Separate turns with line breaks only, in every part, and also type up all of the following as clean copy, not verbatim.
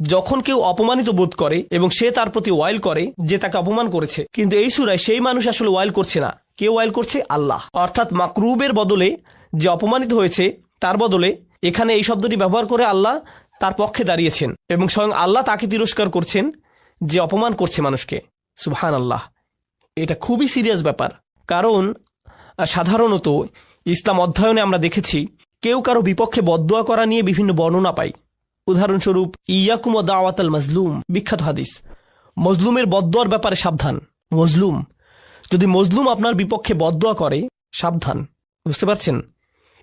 যখন কেউ অপমানিত বোধ করে এবং সে তার প্রতি ওয়াইল করে যে তাকে অপমান করেছে, কিন্তু এই সূরায় সেই মানুষ আসলে ওয়াইল করছে না। কে ওয়াইল করছে? আল্লাহ। অর্থাৎ মাকরুবের বদলে যে অপমানিত হয়েছে তার বদলে এখানে এই শব্দটি ব্যবহার করে আল্লাহ তার পক্ষে দাঁড়িয়েছেন এবং স্বয়ং আল্লাহ তাকে তিরস্কার করছেন যে অপমান করছে মানুষকে। সুবহানাল্লাহ। এটা খুবই সিরিয়াস ব্যাপার, কারণ সাধারণত ইসলাম অধ্যয়নে আমরা দেখেছি কেউ কারো বিপক্ষে বদদোয়া করা নিয়ে বিভিন্ন বর্ণনা পাই। উদাহরণস্বরূপ ইয়াকুম ওয়া দাওয়াতাল মাজলুম, বিখ্যাত হাদিস। মজলুমের বদদোয়ার ব্যাপারে সাবধান। যদি মজলুম আপনার বিপক্ষে বদদোয়া করে, সাবধান। বুঝতে পারছেন?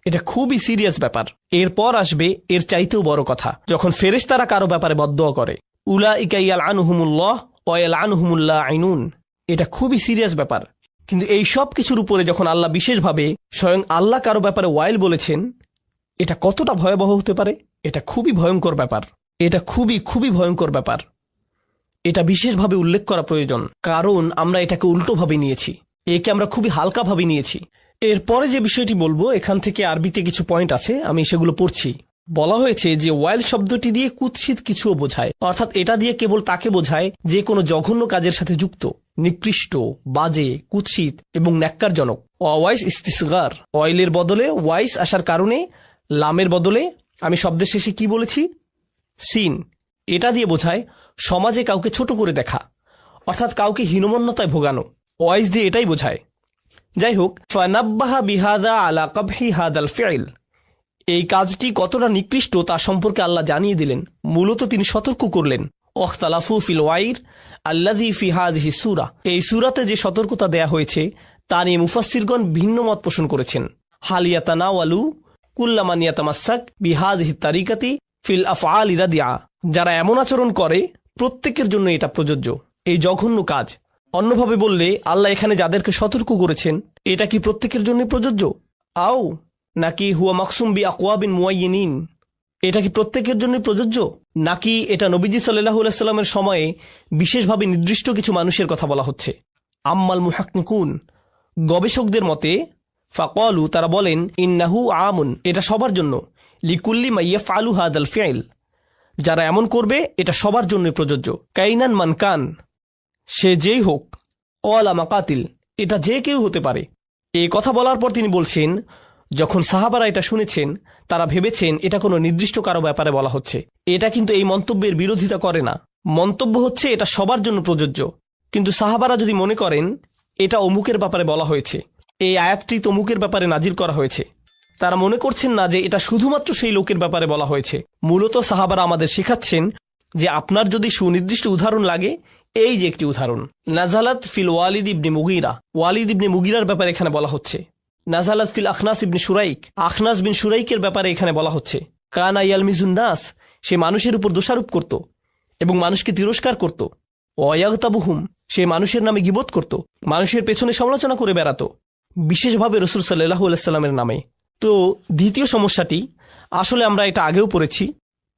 এটা খুবই সিরিয়াস ব্যাপার। এরপর আসবে এর চাইতেও বড় কথা, যখন ফেরেশতারা কারো ব্যাপারে বদদোয়া করে। উলাইকা ইয়ালআনুহুমুল্লাহ ওয়া ইয়ালআনুহুমুল লাঈনুন। এটা খুবই সিরিয়াস ব্যাপার। কিন্তু এই সব কিছুর উপরে যখন আল্লাহ বিশেষভাবে স্বয়ং আল্লাহ কারো ব্যাপারে ওয়াইল বলেছেন, এটা কতটা ভয়াবহ হতে পারে? এটা খুবই ভয়ঙ্কর ব্যাপার। এটা খুবই খুবই ভয়ঙ্কর ব্যাপার। এটা বিশেষভাবে উল্লেখ করা প্রয়োজন, কারণ আমরা এটাকে উল্টোভাবে নিয়েছি, একে আমরা খুবই হালকাভাবে নিয়েছি। এরপরে যে বিষয়টি বলবো, এখান থেকে আরবিতে কিছু পয়েন্ট আছে, আমি সেগুলো পড়ছি। বলা হয়েছে যে ওয়াইল শব্দটি দিয়ে কুৎসিত কিছুও বোঝায়, অর্থাৎ এটা দিয়ে কেবল তাকে বোঝায় যে কোনো জঘন্য কাজের সাথে যুক্ত, নিকৃষ্ট, বাজে, কুৎসিত এবং ন্যাক্কারজনক। ওয়াইস ইস্তিসগার, ওয়াইলের বদলে ওয়াইস আসার কারণে লামের বদলে আমি শব্দের শেষে কি বলেছি? সিন। এটা দিয়ে বোঝায় সমাজে কাউকে ছোট করে দেখা, অর্থাৎ কাউকে হীনমন্যতায় ভোগানো। ওয়াইস দিয়ে এটাই বোঝায়। যাই হোক, ফানাব্বাহা বিহাদা আলা কবহি হাদাল ফিল, এই কাজটি কতটা নিকৃষ্ট তা সম্পর্কে আল্লাহ জানিয়ে দিলেন। মূলত তিনি সতর্ক করলেন। ওয়াখতালাফু ফিল ওয়াইর আল্লাযী ফি হাযিহি সূরা, এই সূরাতে যে সতর্কতা দেয়া হয়েছে তা নিয়ে মুফাসসিরগণ ভিন্ন মত পোষণ করেছেন। হাল ইয়াতানাওয়ালু কুল্লা মান ইয়াতামাসসাক বিহাযিহি তারিকাতি ফিল আফআলি রাদিআ, যারা এমন আচরণ করে প্রত্যেকের জন্য এটা প্রযোজ্য, এই জঘন্য কাজ। অন্যভাবে বললে আল্লাহ এখানে যাদেরকে সতর্ক করেছেন এটা কি প্রত্যেকের জন্য প্রযোজ্য? আও নাকি হুয়া মাকসুম বি আকওয়াবিন মুআয়্যিনিন, এটা কি প্রত্যেকের জন্য প্রযোজ্য, নাকি এটা নবীজি সাল্লাল্লাহু আলাইহি সাল্লামের সময়ে বিশেষভাবে নির্দিষ্ট কিছু মানুষের কথা বলা হচ্ছে? আম্মাল মুহাক্কিকুন, গবেষকদের মতে, ফাকালু, তারা বলেন, ইন্নাহু আমুন, এটা সবার জন্য, লিকুল্লি মা ইয়াফআলু হাদাল ফিল, যারা এমন করবে এটা সবার জন্যই প্রযোজ্য। কাইনান মান কান, সে যেই হোক, ক্বালা মাকাতিল, এটা যে কেউ হতে পারে। এই কথা বলার পর তিনি বলছেন, যখন সাহাবারা এটা শুনেছেন তারা ভেবেছেন এটা কোনো নির্দিষ্ট কারো ব্যাপারে বলা হচ্ছে। এটা কিন্তু এই মন্তব্যের বিরোধিতা করে না। মন্তব্য হচ্ছে এটা সবার জন্য প্রযোজ্য। কিন্তু সাহাবারা যদি মনে করেন এটা অমুকের ব্যাপারে বলা হয়েছে, এই আয়াতটি তমুকের ব্যাপারে নাজিল করা হয়েছে, তারা মনে করছেন না যে এটা শুধুমাত্র সেই লোকের ব্যাপারে বলা হয়েছে। মূলত সাহাবারা আমাদের শেখাচ্ছেন যে আপনার যদি সুনির্দিষ্ট উদাহরণ লাগে, এই যে একটি উদাহরণ, নাজালাত ফিল ওয়ালিদ ইবনে মুগীরা, ওয়ালিদ ইবনে মুগীরার ব্যাপারে এখানে বলা হচ্ছে। নাজালাত ফিল আখনাস ইবনে শুরাইক, আখনাস বিন শুরাইকের ব্যাপারে এখানে বলা হচ্ছে। কানা ইয়ালমিজুন নাস, সে মানুষের উপর দোষারোপ করত এবং মানুষকে তিরস্কার করত। ওয়ায়াগতাবুহুম, সে মানুষের নামে গীবত করত, মানুষের পেছনে সমালোচনা করে বেড়াতো, বিশেষভাবে রাসূল সাল্লাল্লাহু আলাইহি সাল্লামের নামে। তো দ্বিতীয় সমস্যাটি, আসলে আমরা এটা আগেও পড়েছি,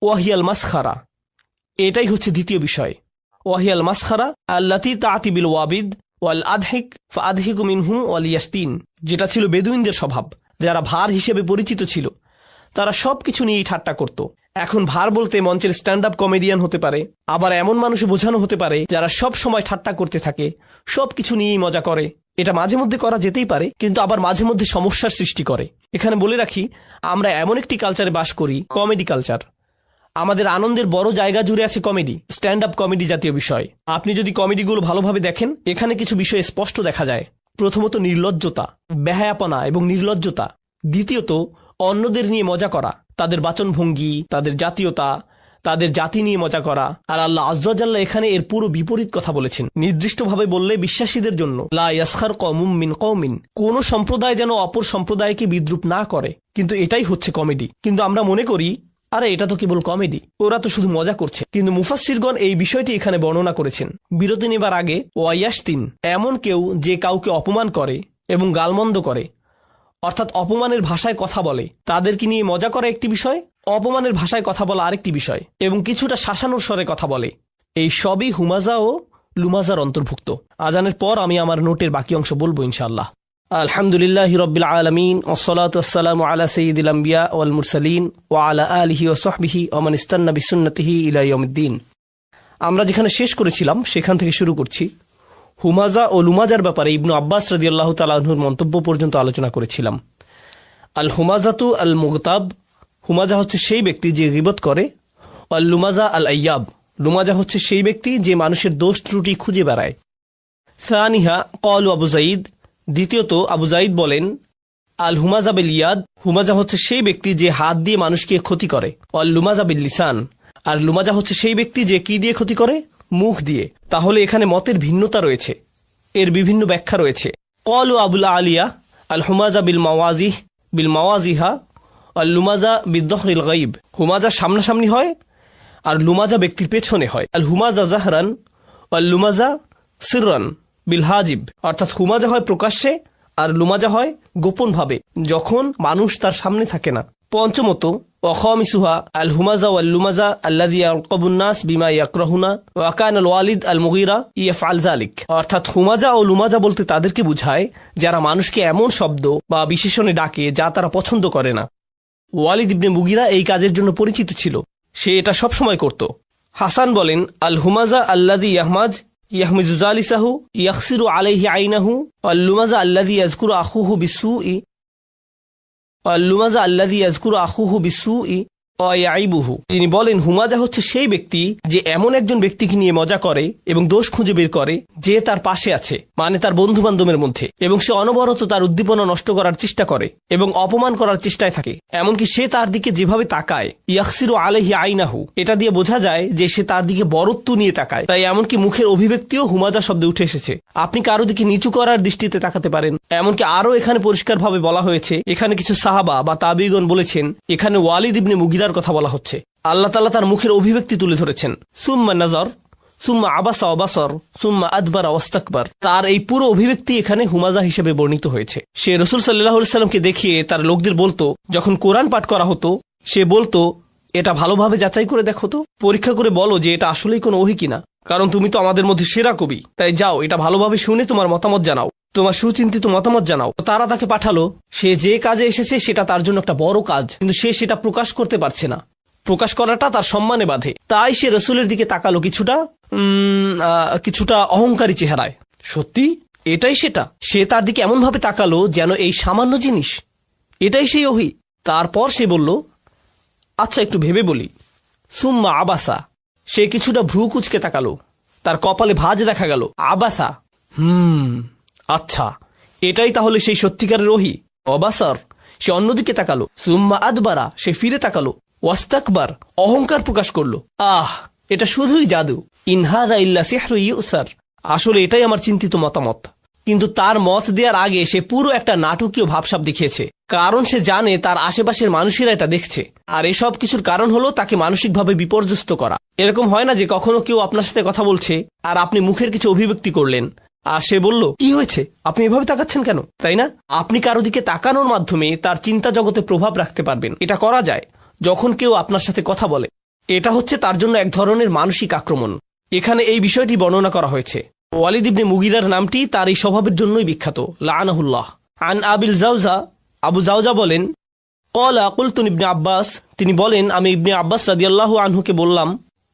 ওয়াহিয়াল মাসখারা, এটাই হচ্ছে দ্বিতীয় বিষয়। ওয়াহিয়াল মাসখারা আল্লাতী তা'তি বিল ওয়াবিদ ওয়াল আদহিক ফাআদহিকু মিনহুম ওয়াল ইয়াস্তিন, যেটা ছিল বেদুইনদের স্বভাব, যারা ভার হিসেবে পরিচিত ছিল। তারা সবকিছু নিয়েই ঠাট্টা করত। এখন ভার বলতে মঞ্চের স্ট্যান্ড আপ কমেডিয়ান হতে পারে, আবার এমন মানুষে বোঝানো হতে পারে যারা সব সময় ঠাট্টা করতে থাকে, সবকিছু নিয়েই মজা করে। এটা মাঝে মধ্যে করা যেতেই পারে, কিন্তু আবার মাঝে মধ্যে সমস্যার সৃষ্টি করে। এখানে বলে রাখি, আমরা এমন একটি কালচারে বাস করি, কমেডি কালচার। আমাদের আনন্দের বড় জায়গা জুড়ে আছে কমেডি, স্ট্যান্ড আপ কমেডি জাতীয় বিষয়। আপনি যদি কমেডিগুলো ভালোভাবে দেখেন, এখানে কিছু বিষয় স্পষ্ট দেখা যায়। প্রথমত নির্লজ্জতা, বেহায়াপনা এবং নির্লজ্জতা। দ্বিতীয়ত অন্যদের নিয়ে মজা করা, তাদের বাচনভঙ্গি, তাদের জাতীয়তা, তাদের জাতি নিয়ে মজা করা। আর আল্লাহ আয্যা ওয়া জাল্লা এখানে এর পুরো বিপরীত কথা বলেছেন। নির্দিষ্টভাবে বললে বিশ্বাসীদের জন্য, লা ইয়াসখার কওমুম মিন কওমিন, কোন সম্প্রদায় যেন অপর সম্প্রদায়কে বিদ্রুপ না করে। কিন্তু এটাই হচ্ছে কমেডি। কিন্তু আমরা মনে করি, আরে এটা তো কেবল কমেডি, ওরা তো শুধু মজা করছে। কিন্তু মুফাসসিরগণ এই বিষয়টি এখানে বর্ণনা করেছেন। বিরতি নেবার আগে, ওয়ায়াস্তিন, এমন কেউ যে কাউকে অপমান করে এবং গালমন্দ করে, অর্থাৎ অপমানের ভাষায় কথা বলে, তাদেরকে নিয়ে মজা করা একটি বিষয়, অপমানের ভাষায় কথা বলা আরেকটি বিষয়, এবং কিছুটা শাসানোর স্বরে কথা বলে। এই সবই হুমাজা ও লুমাজার অন্তর্ভুক্ত। আজানের পর আমি আমার নোটের বাকি অংশ বলবো ইনশাআল্লাহ। আলহামদুলিল্লাহি রাব্বিল আলামিন ওয়াসসালাতু ওয়াসসালামু আলা সাইয়্যিদিল আমবিয়া ওয়াল মুরসালিন ওয়া আলা আলিহি ওয়া সাহবিহি ওয়া মান ইস্তান্না বিসুন্নতিহি ইলা ইয়াউমিদ্দিন। আমরা যেখানে শেষ করেছিলাম সেখান থেকে শুরু করছি। হুমাজা ও লুমাজার ব্যাপারে ইবনু আব্বাস রাদিয়াল্লাহু তাআলা আনহুর মন্তব্য পর্যন্ত আলোচনা করেছিলাম। আল হুমাজাতু আল মুগতাব, হুমাজা হচ্ছে সেই ব্যক্তি যে গীবত করে। আল লুমাজা আল আইয়াব, লুমাজা হচ্ছে সেই ব্যক্তি যে মানুষের দোষ ত্রুটি খুঁজে বেড়ায়। সানিহা ক্বালু আবু যাইদ, দ্বিতীয়ত আবু যাইদ বলেন, আল হুমাজা বিল ইয়াদ, হুমাজা হচ্ছে সেই ব্যক্তি যে হাত দিয়ে মানুষকে ক্ষতি করে। আল লুমাজা বিল লিসান, আর লুমাজা হচ্ছে সেই ব্যক্তি যে কি দিয়ে ক্ষতি করে? মুখ দিয়ে। তাহলে এখানে মতের ভিন্নতা রয়েছে, এর বিভিন্ন ব্যাখ্যা রয়েছে। ক্বালু আবুল আলিয়া আল হুমাজা বিল মাওয়াজিহা আল লুমাজা বিদ্দহরিল গাইব, হুমাজা সামনাসামনি হয় আর লুমাজা ব্যক্তির পেছনে হয়। আল হুমাজা জাহরান আল লুমাজা সিররান বিল হাজিব, অর্থাৎ হুমাজা হয় প্রকাশ্যে আর লুমাজা হয় গোপনভাবে, যখন মানুষ তার সামনে থাকে না। পঞ্চমত ওয়াখামিসুহা আল হুমাজা ওয়াল লুমাজা আল্লাযী ইয়ারকাবুন নাস বিমা ইয়াকরাহুনা ওয়া কানা আল ওয়ালিদ আল মুগীরা ইয়াফআল যালিক, অর্থাৎ হুমাজা ও লুমাজা বলতে তাদেরকে বুঝায় যারা মানুষকে এমন শব্দ বা বিশেষণে ডাকে যা তারা পছন্দ করে না। ওয়ালিদ ইবনে মুগীরা এই কাজের জন্য পরিচিত ছিল, সে এটা সব সময় করত। হাসান বলেন, আল হুমাজা আল্লাযী ইয়াহমিজু জালিসাহু ইয়াখসিরু আলাইহি আইনাহু আল লুমাজা আল্লাযী ইয়াযকুরু আখুহু বিসুই ওয়া ইয়াইবুহু। তিনি বলেন, হুমাজা হচ্ছে সেই ব্যক্তি যে এমন একজন ব্যক্তিকে নিয়ে মজা করে এবং দোষ খুঁজে বের করে যে তার পাশে আছে, মানে তার বন্ধু বান্ধবের মধ্যে, এবং সে অনবরত তার উদ্দীপনা নষ্ট করার চেষ্টা করে এবং অপমান করার চেষ্টায় থাকে। এমনকি সে তার দিকে যেভাবে তাকায়, ইয়াখসিরু আলাইহি আইনাহু, এটা দিয়ে বোঝা যায় যে সে তার দিকে বরত্ব নিয়ে তাকায়। তাই এমনকি মুখের অভিব্যক্তিও হুমাজা শব্দে উঠে এসেছে। আপনি কারো দিকে নিচু করার দৃষ্টিতে তাকাতে পারেন। এমনকি আরো এখানে পরিষ্কারভাবে বলা হয়েছে, এখানে কিছু সাহাবা বা তাবিগণ বলেছেন এখানে ওয়ালিদ ইবনে মুগীরার কথা বলা হচ্ছে। আল্লাহ তাআলা তার মুখের অভিব্যক্তি তুলে ধরেছেন, সুম্মা নাজার সুম্মা আবাসা ওয়াবাসার সুম্মা আদবারা ওয়াস্তাকবার। তার এই পুরো অভিব্যক্তি এখানে হুমাজা হিসেবে বর্ণিত হয়েছে। সে রাসূল সাল্লাল্লাহু আলাইহি সাল্লামকে দেখিয়ে তার লোকদের বলতো, যখন কোরআন পাঠ করা হতো সে বলতো, এটা ভালোভাবে যাচাই করে দেখো তো, পরীক্ষা করে বলো যে এটা আসলেই কোনো ওহী কিনা, কারণ তুমি তো আমাদের মধ্যে সেরা কবি, তাই যাও এটা ভালোভাবে শুনে তোমার মতামত জানাও, তোমার সুচিন্তিত মতামত জানাও। তারা তাকে পাঠালো। সে যে কাজে এসেছে সেটা তার জন্য একটা বড় কাজ, কিন্তু সে সেটা প্রকাশ করতে পারছে না। প্রকাশ করাটা তার সম্মানে বাধে। তাই সে রসুলের দিকে তাকালো কিছুটা অহংকারী চেহারায়। সত্যি এটাই সেটা। সে তার দিকে এমন ভাবে তাকালো যেন এই সামান্য জিনিস এটাই সেই ওহী। তারপর সে বলল, আচ্ছা একটু ভেবে বলি। সুম্মা আবাসা, সে কিছুটা ভ্রু কুচকে তাকালো, তার কপালে ভাঁজ দেখা গেল। আবাসা, আচ্ছা এটাই তাহলে সেই সত্যিকারের ওহী। অবাসার, সে অন্যদিকে তাকালো। সুম্মা আদবারা, সে ফিরে তাকালো। ওয়াস্তাকবার, অহংকার প্রকাশ করলো। এটা শুধুই জাদু। ইনহাদা ইল্লা সিহরু ইউসার, আসলে এটাই আমার চিন্তিত মতামত। কিন্তু তার মত দেওয়ার আগে সে পুরো একটা নাটকীয় ভাবসাব দেখিয়েছে, কারণ সে জানে তার আশেপাশের মানুষেরা এটা দেখছে। আর এসব কিছুর কারণ হলো তাকে মানসিকভাবে বিপর্যস্ত করা। এরকম হয় না যে কখনো কেউ আপনার সাথে কথা বলছে আর আপনি মুখের কিছু অভিব্যক্তি করলেন আর সে বলল, কি হয়েছে, আপনি এভাবে তাকাচ্ছেন কেন, তাই না? আপনি কারো দিকে তাকানোর মাধ্যমে তার চিন্তা জগতে প্রভাব রাখতে পারবেন। এটা করা যায় যখন কেউ আপনার সাথে কথা বলে। এটা হচ্ছে তার জন্য এক ধরনের মানসিক আক্রমণ। এখানে এই বিষয়টি বর্ণনা করা হয়েছে। ওয়ালিদ ইবনে মুগীরার নামটি তার এই স্বভাবের জন্যই বিখ্যাত, লাআনাহুল্লাহ। আন আবিল জাওজা, আবু জাওজা বলেন, ক্বালা কুলতু ইবনে আব্বাস, তিনি বলেন আমি ইবনে আব্বাস রাদিয়াল্লাহু আনহুকে বললাম,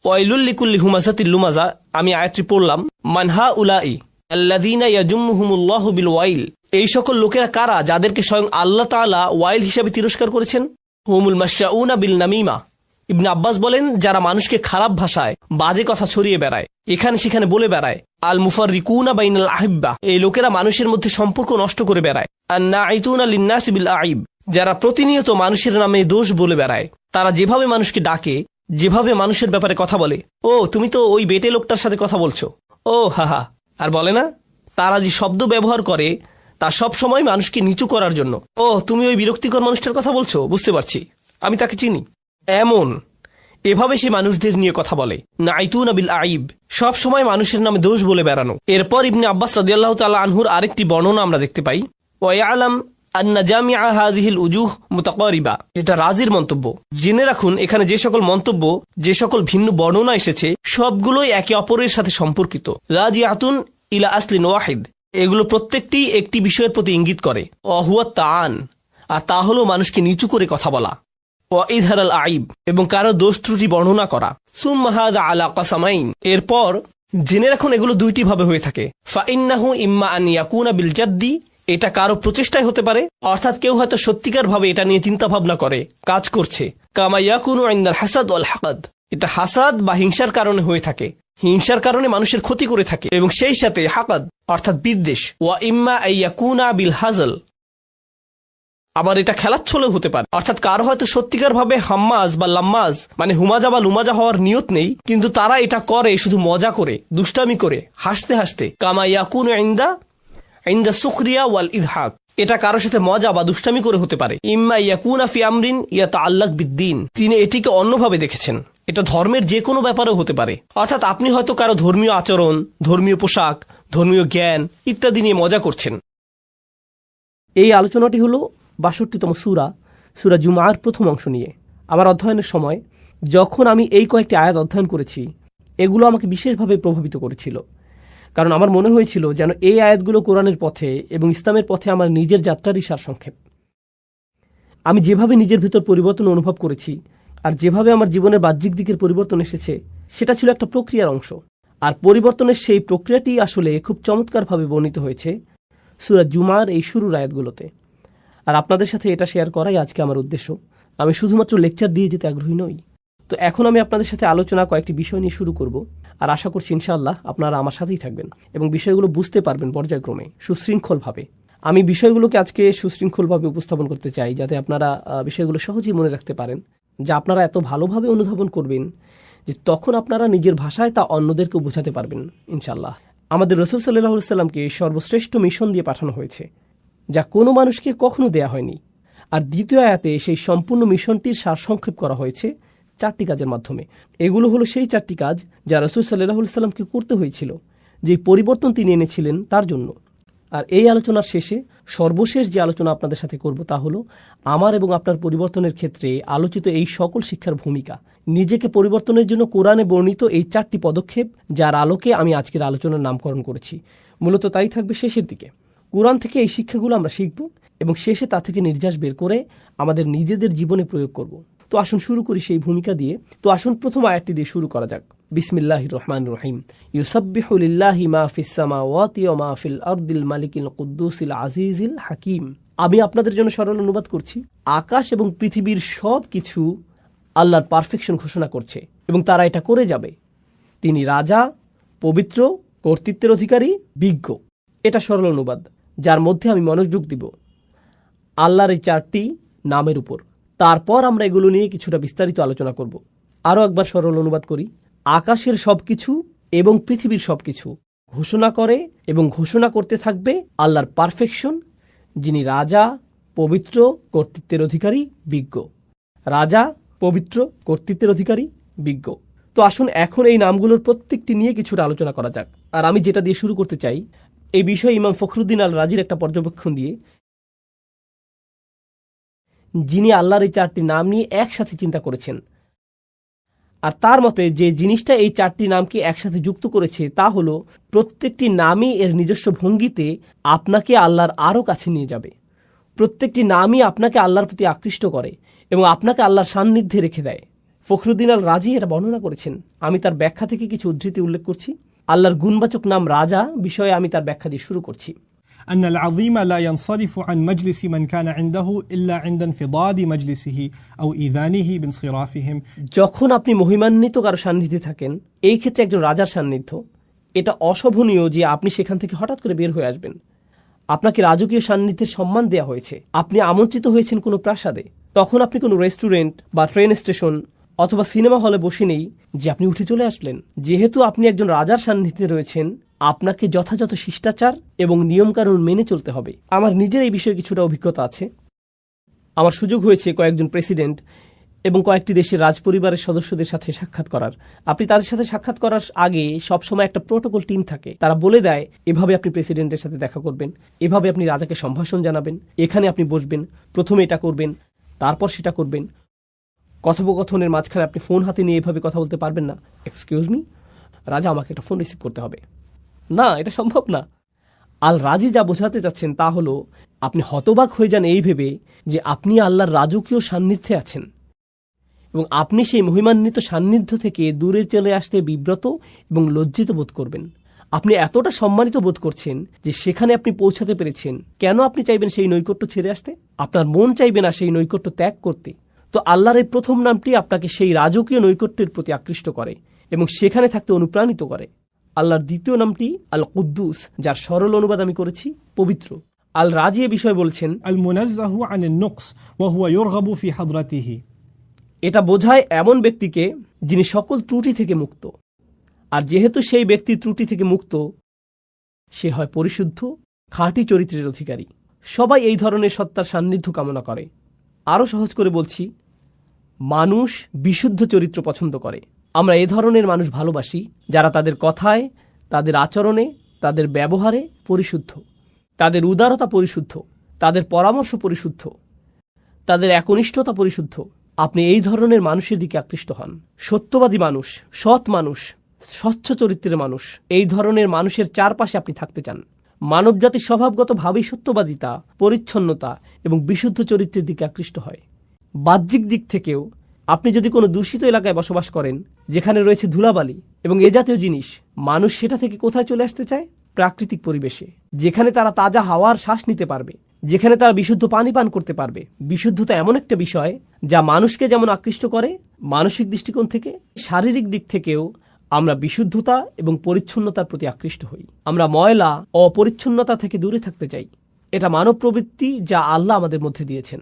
ওয়াইলুল লিকুল্লি হুমাজাতিল লুমাজা, আমি আয়াতটি পড়লাম, মানহা উলাই আল্লাযীনা ইয়াজুমুহুমুল্লাহু বিল ওয়াইল, এই সকল লোকেরা কারা যাদেরকে স্বয়ং আল্লাহ তাআলা ওয়াইল হিসেবে তিরস্কার করেছেন? হুমুল মাশাউনা বিল নামিমা, ইবনে আব্বাস বলেন যারা মানুষকে খারাপ ভাষায় বাজে কথা ছড়িয়ে বেড়ায়, এখানে সেখানে বলে বেড়ায়। আল মুফাররিকুনা বাইনাল আহিব্বা, এই লোকেরা মানুষের মধ্যে সম্পর্ক নষ্ট করে বেড়ায়। আন নাঈতুনা লিন্নাসি বিল আইব, যারা প্রতিনিয়ত মানুষের নামে দোষ বলে বেড়ায়। তারা যেভাবে মানুষকে ডাকে, যেভাবে মানুষের ব্যাপারে কথা বলে, ও তুমি তো ওই বেটে লোকটার সাথে কথা বলছো, ও হাহা, আর বলে না। তারা যে শব্দ ব্যবহার করে তা সব সময় মানুষকে নিচু করার জন্য। ও তুমি ওই বিরক্তিকর মানুষটার কথা বলছো, বুঝতে পারছি, আমি তাকে চিনি। এভাবে সে মানুষদের নিয়ে কথা বলে। নাঈতুনা বিল আইব, সব সময় মানুষের নামে দোষ বলে বেড়ানো। এরপর ইবনে আব্বাস রাদিয়াল্লাহু তাআলা আনহুর আরেকটি বর্ণনা আমরা দেখতে পাই, ওয়া ইয়ালাম আন্না জামিআ হাযিহিল উজুহ মুতাকারিবা, এটা রাজির মন্তব্য। জেনে রাখুন এখানে যে সকল মন্তব্য, যে সকল ভিন্ন বর্ণনা এসেছে সবগুলোই একে অপরের সাথে সম্পর্কিত। রাজিআতুন ইলা আসলিন ওয়াহিদ, এগুলো প্রত্যেকটি একটি বিষয়ের প্রতি ইঙ্গিত করে। অহুয়া তান, আর তা হলো মানুষকে নিচু করে কথা বলা। ও ইজহার আল আইব, এবং কারো দোষ ত্রুটি বর্ণনা করা। সুম্মা হাযা আলা কাসামাইন, এরপর জেনে রাখুন এগুলো দুইটি ভাবে হয়ে থাকে। ফাইন্নাহু ইম্মা আন ইয়াকুনা বিল জাদ্দি, এটা কারো প্রচেষ্টায় হতে পারে, অর্থাৎ কেউ হয়তো সত্যিকার ভাবে এটা নিয়ে চিন্তা ভাবনা করে কাজ করছে। কামা ইয়াকুনু ইনদাল হাসাদ ওয়াল হাকাদ, এটা হাসাদ বা হিংসার কারণে হয়ে থাকে, হিংসার কারণে মানুষের ক্ষতি করে থাকে, এবং সেই সাথে হাকাদ অর্থাৎ বিদ্বেষ। ওয়া ইম্মা আইয়াকুনা বিল হাজল, আবার এটা খেলার ছলেও হতে পারে, অর্থাৎ কারো হয়তো সত্যিকার ভাবে হাম্মাজ বা লাম্মাজ মানে হুমাজা বা লুমাজা হওয়ার নিয়ত নেই, কিন্তু তারা এটা করে শুধু মজা করে, দুষ্টামি করে, হাসতে হাসতে। কামা ইয়াকুনু ইনদা সুখরিয়া ওয়াল ইদহাক, এটা কারোর সাথে মজা বা দুষ্টামি করে হতে পারে। ইম্মা ইয়াকুনা ফি আমরিন ইয়াতাআল্লাক বিদ্দীন, তিনি এটিকে অন্যভাবে দেখেছেন, এটা ধর্মের যে কোনো ব্যাপারেও হতে পারে। অর্থাৎ আপনি হয়তো কারো ধর্মীয় আচরণ, ধর্মীয় পোশাক, ধর্মীয় জ্ঞান ইত্যাদি নিয়ে মজা করছেন। এই আলোচনাটি হলো ৬২তম সূরা জুমার প্রথম অংশ নিয়ে। আমার অধ্যয়নের সময় যখন আমি এই কয়েকটি আয়াত অধ্যয়ন করেছি, এগুলো আমাকে বিশেষভাবে প্রভাবিত করেছিল, কারণ আমার মনে হয়েছিল যেন এই আয়াতগুলো কোরআনের পথে এবং ইসলামের পথে আমার নিজের যাত্রারই সারসংক্ষেপ। আমি যেভাবে নিজের ভিতর পরিবর্তন অনুভব করেছি আর যেভাবে আমার জীবনের বাহ্যিক দিকের পরিবর্তন এসেছে, সেটা ছিল একটা প্রক্রিয়ার অংশ। আর পরিবর্তনের সেই প্রক্রিয়াটি আসলে খুব চমৎকারভাবে বর্ণিত হয়েছে সূরা জুমার এই শুরুর আয়াতগুলোতে। আর আপনাদের সাথে এটা শেয়ার করাই আজকে আমার উদ্দেশ্য। আমি শুধুমাত্র লেকচার দিয়ে যেতে আগ্রহী নই। তো এখন আমি আপনাদের সাথে আলোচনা কয়েকটি বিষয় নিয়ে শুরু করব, আর আশা করছি ইনশাআল্লাহ আপনারা আমার সাথেই থাকবেন এবং বিষয়গুলো বুঝতে পারবেন পর্যায়ক্রমে, সুশৃঙ্খলভাবে। আমি বিষয়গুলোকে আজকে সুশৃঙ্খলভাবে উপস্থাপন করতে চাই, যাতে আপনারা বিষয়গুলো সহজেই মনে রাখতে পারেন, যা আপনারা এত ভালোভাবে অনুধাবন করবেন যে তখন আপনারা নিজের ভাষায় তা অন্যদেরকে বোঝাতে পারবেন ইনশাআল্লাহ। আমাদের রাসূল সাল্লাল্লাহু আলাইহি ওয়াসাল্লামকে সর্বশ্রেষ্ঠ মিশন দিয়ে পাঠানো হয়েছে, যা কোনো মানুষকে কখনো দেয়া হয়নি। আর দ্বিতীয় আয়াতে সেই সম্পূর্ণ মিশনটির সারসংক্ষেপ করা হয়েছে 4টি কাজের মাধ্যমে। এগুলো হলো সেই 4টি কাজ যা রাসূল সাল্লাল্লাহু আলাইহি ওয়াসাল্লামকে করতে হয়েছিল, যে পরিবর্তন তিনি এনেছিলেন তার জন্য। আর এই আলোচনার শেষে সর্বশেষ যে আলোচনা আপনাদের সাথে করব তা হলো আমার এবং আপনার পরিবর্তনের ক্ষেত্রে আলোচিত এই সকল শিক্ষার ভূমিকা, নিজেকে পরিবর্তনের জন্য কোরআনে বর্ণিত এই 4টি পদক্ষেপ, যার আলোকে আমি আজকের আলোচনার নামকরণ করেছি। মূলত তাই থাকবে শেষের দিকে। কোরআন থেকে এই শিক্ষাগুলো আমরা শিখব এবং শেষে তা থেকে নির্যাস বের করে আমাদের নিজেদের জীবনে প্রয়োগ করব। তো আসুন শুরু করি সেই ভূমিকা দিয়ে। তো আসুন প্রথম আয়াতটি দিয়ে শুরু করা যাক। বিসমিল্লাহির রহমানির রহিম। ইউসাব্বিহু লিল্লাহি মা ফিস সামাওয়াতি ওয়া মা ফিল আরদিল মালিকিল কুদ্দুসিল আজিজিল হাকিম। আমি আপনাদের জন্য সরল অনুবাদ করছি। আকাশ এবং পৃথিবীর সব কিছু আল্লাহর পারফেকশন ঘোষণা করছে এবং তারা এটা করে যাবে। তিনি রাজা, পবিত্র, কর্তৃত্বের অধিকারী, বিজ্ঞ। এটা সরল অনুবাদ, যার মধ্যে আমি মনোযোগ দিব আল্লাহর এই 4টি নামের উপর। তারপর আমরা এগুলো নিয়ে কিছুটা বিস্তারিত আলোচনা করব। আরও একবার সরল অনুবাদ করি। আকাশের সবকিছু এবং পৃথিবীর সবকিছু ঘোষণা করে এবং ঘোষণা করতে থাকবে আল্লাহর পারফেকশন, যিনি রাজা, পবিত্র, কর্তৃত্বের অধিকারী, বিজ্ঞ। রাজা, পবিত্র, কর্তৃত্বের অধিকারী, বিজ্ঞ। তো আসুন এখন এই নামগুলোর প্রত্যেকটি নিয়ে কিছুটা আলোচনা করা যাক। আর আমি যেটা দিয়ে শুরু করতে চাই, এই বিষয়ে ইমাম ফখরুদ্দিন আল রাজির একটা পর্যবেক্ষণ দিয়ে, যিনি আল্লাহর এই 4টি নাম নিয়ে একসাথে চিন্তা করেছেন। আর তার মতে যে জিনিসটা এই 4টি নামকে একসাথে যুক্ত করেছে তা হলো প্রত্যেকটি নামই এর নিজস্ব ভঙ্গিতে আপনাকে আল্লাহর আরও কাছে নিয়ে যাবে। প্রত্যেকটি নামই আপনাকে আল্লাহর প্রতি আকৃষ্ট করে এবং আপনাকে আল্লাহর সান্নিধ্যে রেখে দেয়। ফখরুদ্দিন আল রাজি এটা বর্ণনা করেছেন। আমি তার ব্যাখ্যা থেকে কিছু উদ্ধৃতি উল্লেখ করছি। আল্লাহর গুণবাচক নাম রাজা বিষয়ে আমি তার ব্যাখ্যা দিয়ে শুরু করছি।
أن العظيم لا ينصرف عن مجلس من كان عنده إلا عند انفضاد مجلسه أو إذانه بانصرافهم।
যখন আপনি মহিমান্বিত কারো সান্নিধ্যে থাকেন, এই ক্ষেত্রে একজন রাজার সান্নিধ্য, এটা অশোভনীয় যে আপনি সেখান থেকে হঠাৎ করে বের হয়ে আসবেন। আপনাকে রাজকীয় সান্নিধ্যের সম্মান দেওয়া হয়েছে। আপনি আমন্ত্রিত হয়েছেন কোনো প্রাসাদে, তখন আপনি কোনো রেস্টুরেন্ট বা ট্রেন স্টেশন অথবা সিনেমা হলে বসে নেই যে আপনি উঠে চলে আসলেন। যেহেতু আপনি একজন রাজার সান্নিধ্যে রয়েছেন, আপনাকে যথাযথ শিষ্টাচার এবং নিয়মকানুন মেনে চলতে হবে। আমার নিজের এই বিষয়ে কিছুটা অভিজ্ঞতা আছে। আমার সুযোগ হয়েছে কয়েকজন প্রেসিডেন্ট এবং কয়েকটি দেশের রাজপরিবারের সদস্যদের সাথে সাক্ষাৎ করার। আপনি তাদের সাথে সাক্ষাৎ করার আগে সবসময় একটা প্রোটোকল টিম থাকে, তারা বলে দেয় এভাবে আপনি প্রেসিডেন্টের সাথে দেখা করবেন, এভাবে আপনি রাজাকে সম্ভাষণ জানাবেন, এখানে আপনি বসবেন, প্রথমে এটা করবেন, তারপর সেটা করবেন। কথোপকথনের মাঝখানে আপনি ফোন হাতে নিয়ে এভাবে কথা বলতে পারবেন না। এক্সকিউজ মি রাজা, আমাকে একটা ফোন রিসিভ করতে হবে। না, এটা সম্ভব না। আল রাজি যা বোঝাতে চাচ্ছেন তা হলো আপনি হতবাক হয়ে যান এই ভেবে যে আপনি আল্লাহর রাজকীয় সান্নিধ্যে আছেন এবং আপনি সেই মহিমান্বিত সান্নিধ্য থেকে দূরে চলে আসতে বিব্রত এবং লজ্জিত বোধ করবেন। আপনি এতটা সম্মানিত বোধ করছেন যে সেখানে আপনি পৌঁছাতে পেরেছেন। কেন আপনি চাইবেন সেই নৈকট্য ছেড়ে আসতে? আপনার মন চাইবে না সেই নৈকট্য ত্যাগ করতে। তো আল্লাহর এই প্রথম নামটি আপনাকে সেই রাজকীয় নৈকট্যের প্রতি আকৃষ্ট করে এবং সেখানে থাকতে অনুপ্রাণিত করে। আল্লাহর দ্বিতীয় নামটি আল কুদ্দুস, যার সরল অনুবাদ আমি করেছি পবিত্র। আল রাজি এ বিষয়ে বলছেন,
المنزه عن النقص وهو يرغب في حضرته.
এটা বোঝায় এমন ব্যক্তিকে যিনি সকল ত্রুটি থেকে মুক্ত। আর যেহেতু সেই ব্যক্তি ত্রুটি থেকে মুক্ত, সে হয় পরিশুদ্ধ, খাঁটি চরিত্রের অধিকারী। সবাই এই ধরনের সত্তার সান্নিধ্য কামনা করে। আরও সহজ করে বলছি, মানুষ বিশুদ্ধ চরিত্র পছন্দ করে। আমরা এ ধরনের মানুষ ভালোবাসি যারা তাদের কথায়, তাদের আচরণে, তাদের ব্যবহারে পরিশুদ্ধ, তাদের উদারতা পরিশুদ্ধ, তাদের পরামর্শ পরিশুদ্ধ, তাদের একনিষ্ঠতা পরিশুদ্ধ। আপনি এই ধরনের মানুষের দিকে আকৃষ্ট হন। সত্যবাদী মানুষ, সৎ মানুষ, স্বচ্ছ চরিত্রের মানুষ, এই ধরনের মানুষের চারপাশে আপনি থাকতে চান। মানবজাতির স্বভাবগতভাবেই সত্যবাদিতা, পরিচ্ছন্নতা এবং বিশুদ্ধ চরিত্রের দিকে আকৃষ্ট হয়। বাহ্যিক দিক থেকেও আপনি যদি কোনো দূষিত এলাকায় বসবাস করেন যেখানে রয়েছে ধুলাবালি এবং এ জাতীয় জিনিস, মানুষ সেটা থেকে কোথায় চলে আসতে চায়? প্রাকৃতিক পরিবেশে, যেখানে তারা তাজা হাওয়ার শ্বাস নিতে পারবে, যেখানে তারা বিশুদ্ধ পানি পান করতে পারবে। বিশুদ্ধতা এমন একটা বিষয় যা মানুষকে যেমন আকৃষ্ট করে মানসিক দৃষ্টিকোণ থেকে, শারীরিক দিক থেকেও আমরা বিশুদ্ধতা এবং পরিচ্ছন্নতার প্রতি আকৃষ্ট হই। আমরা ময়লা, অপরিচ্ছন্নতা থেকে দূরে থাকতে চাই। এটা মানব প্রবৃত্তি যা আল্লাহ আমাদের মধ্যে দিয়েছেন।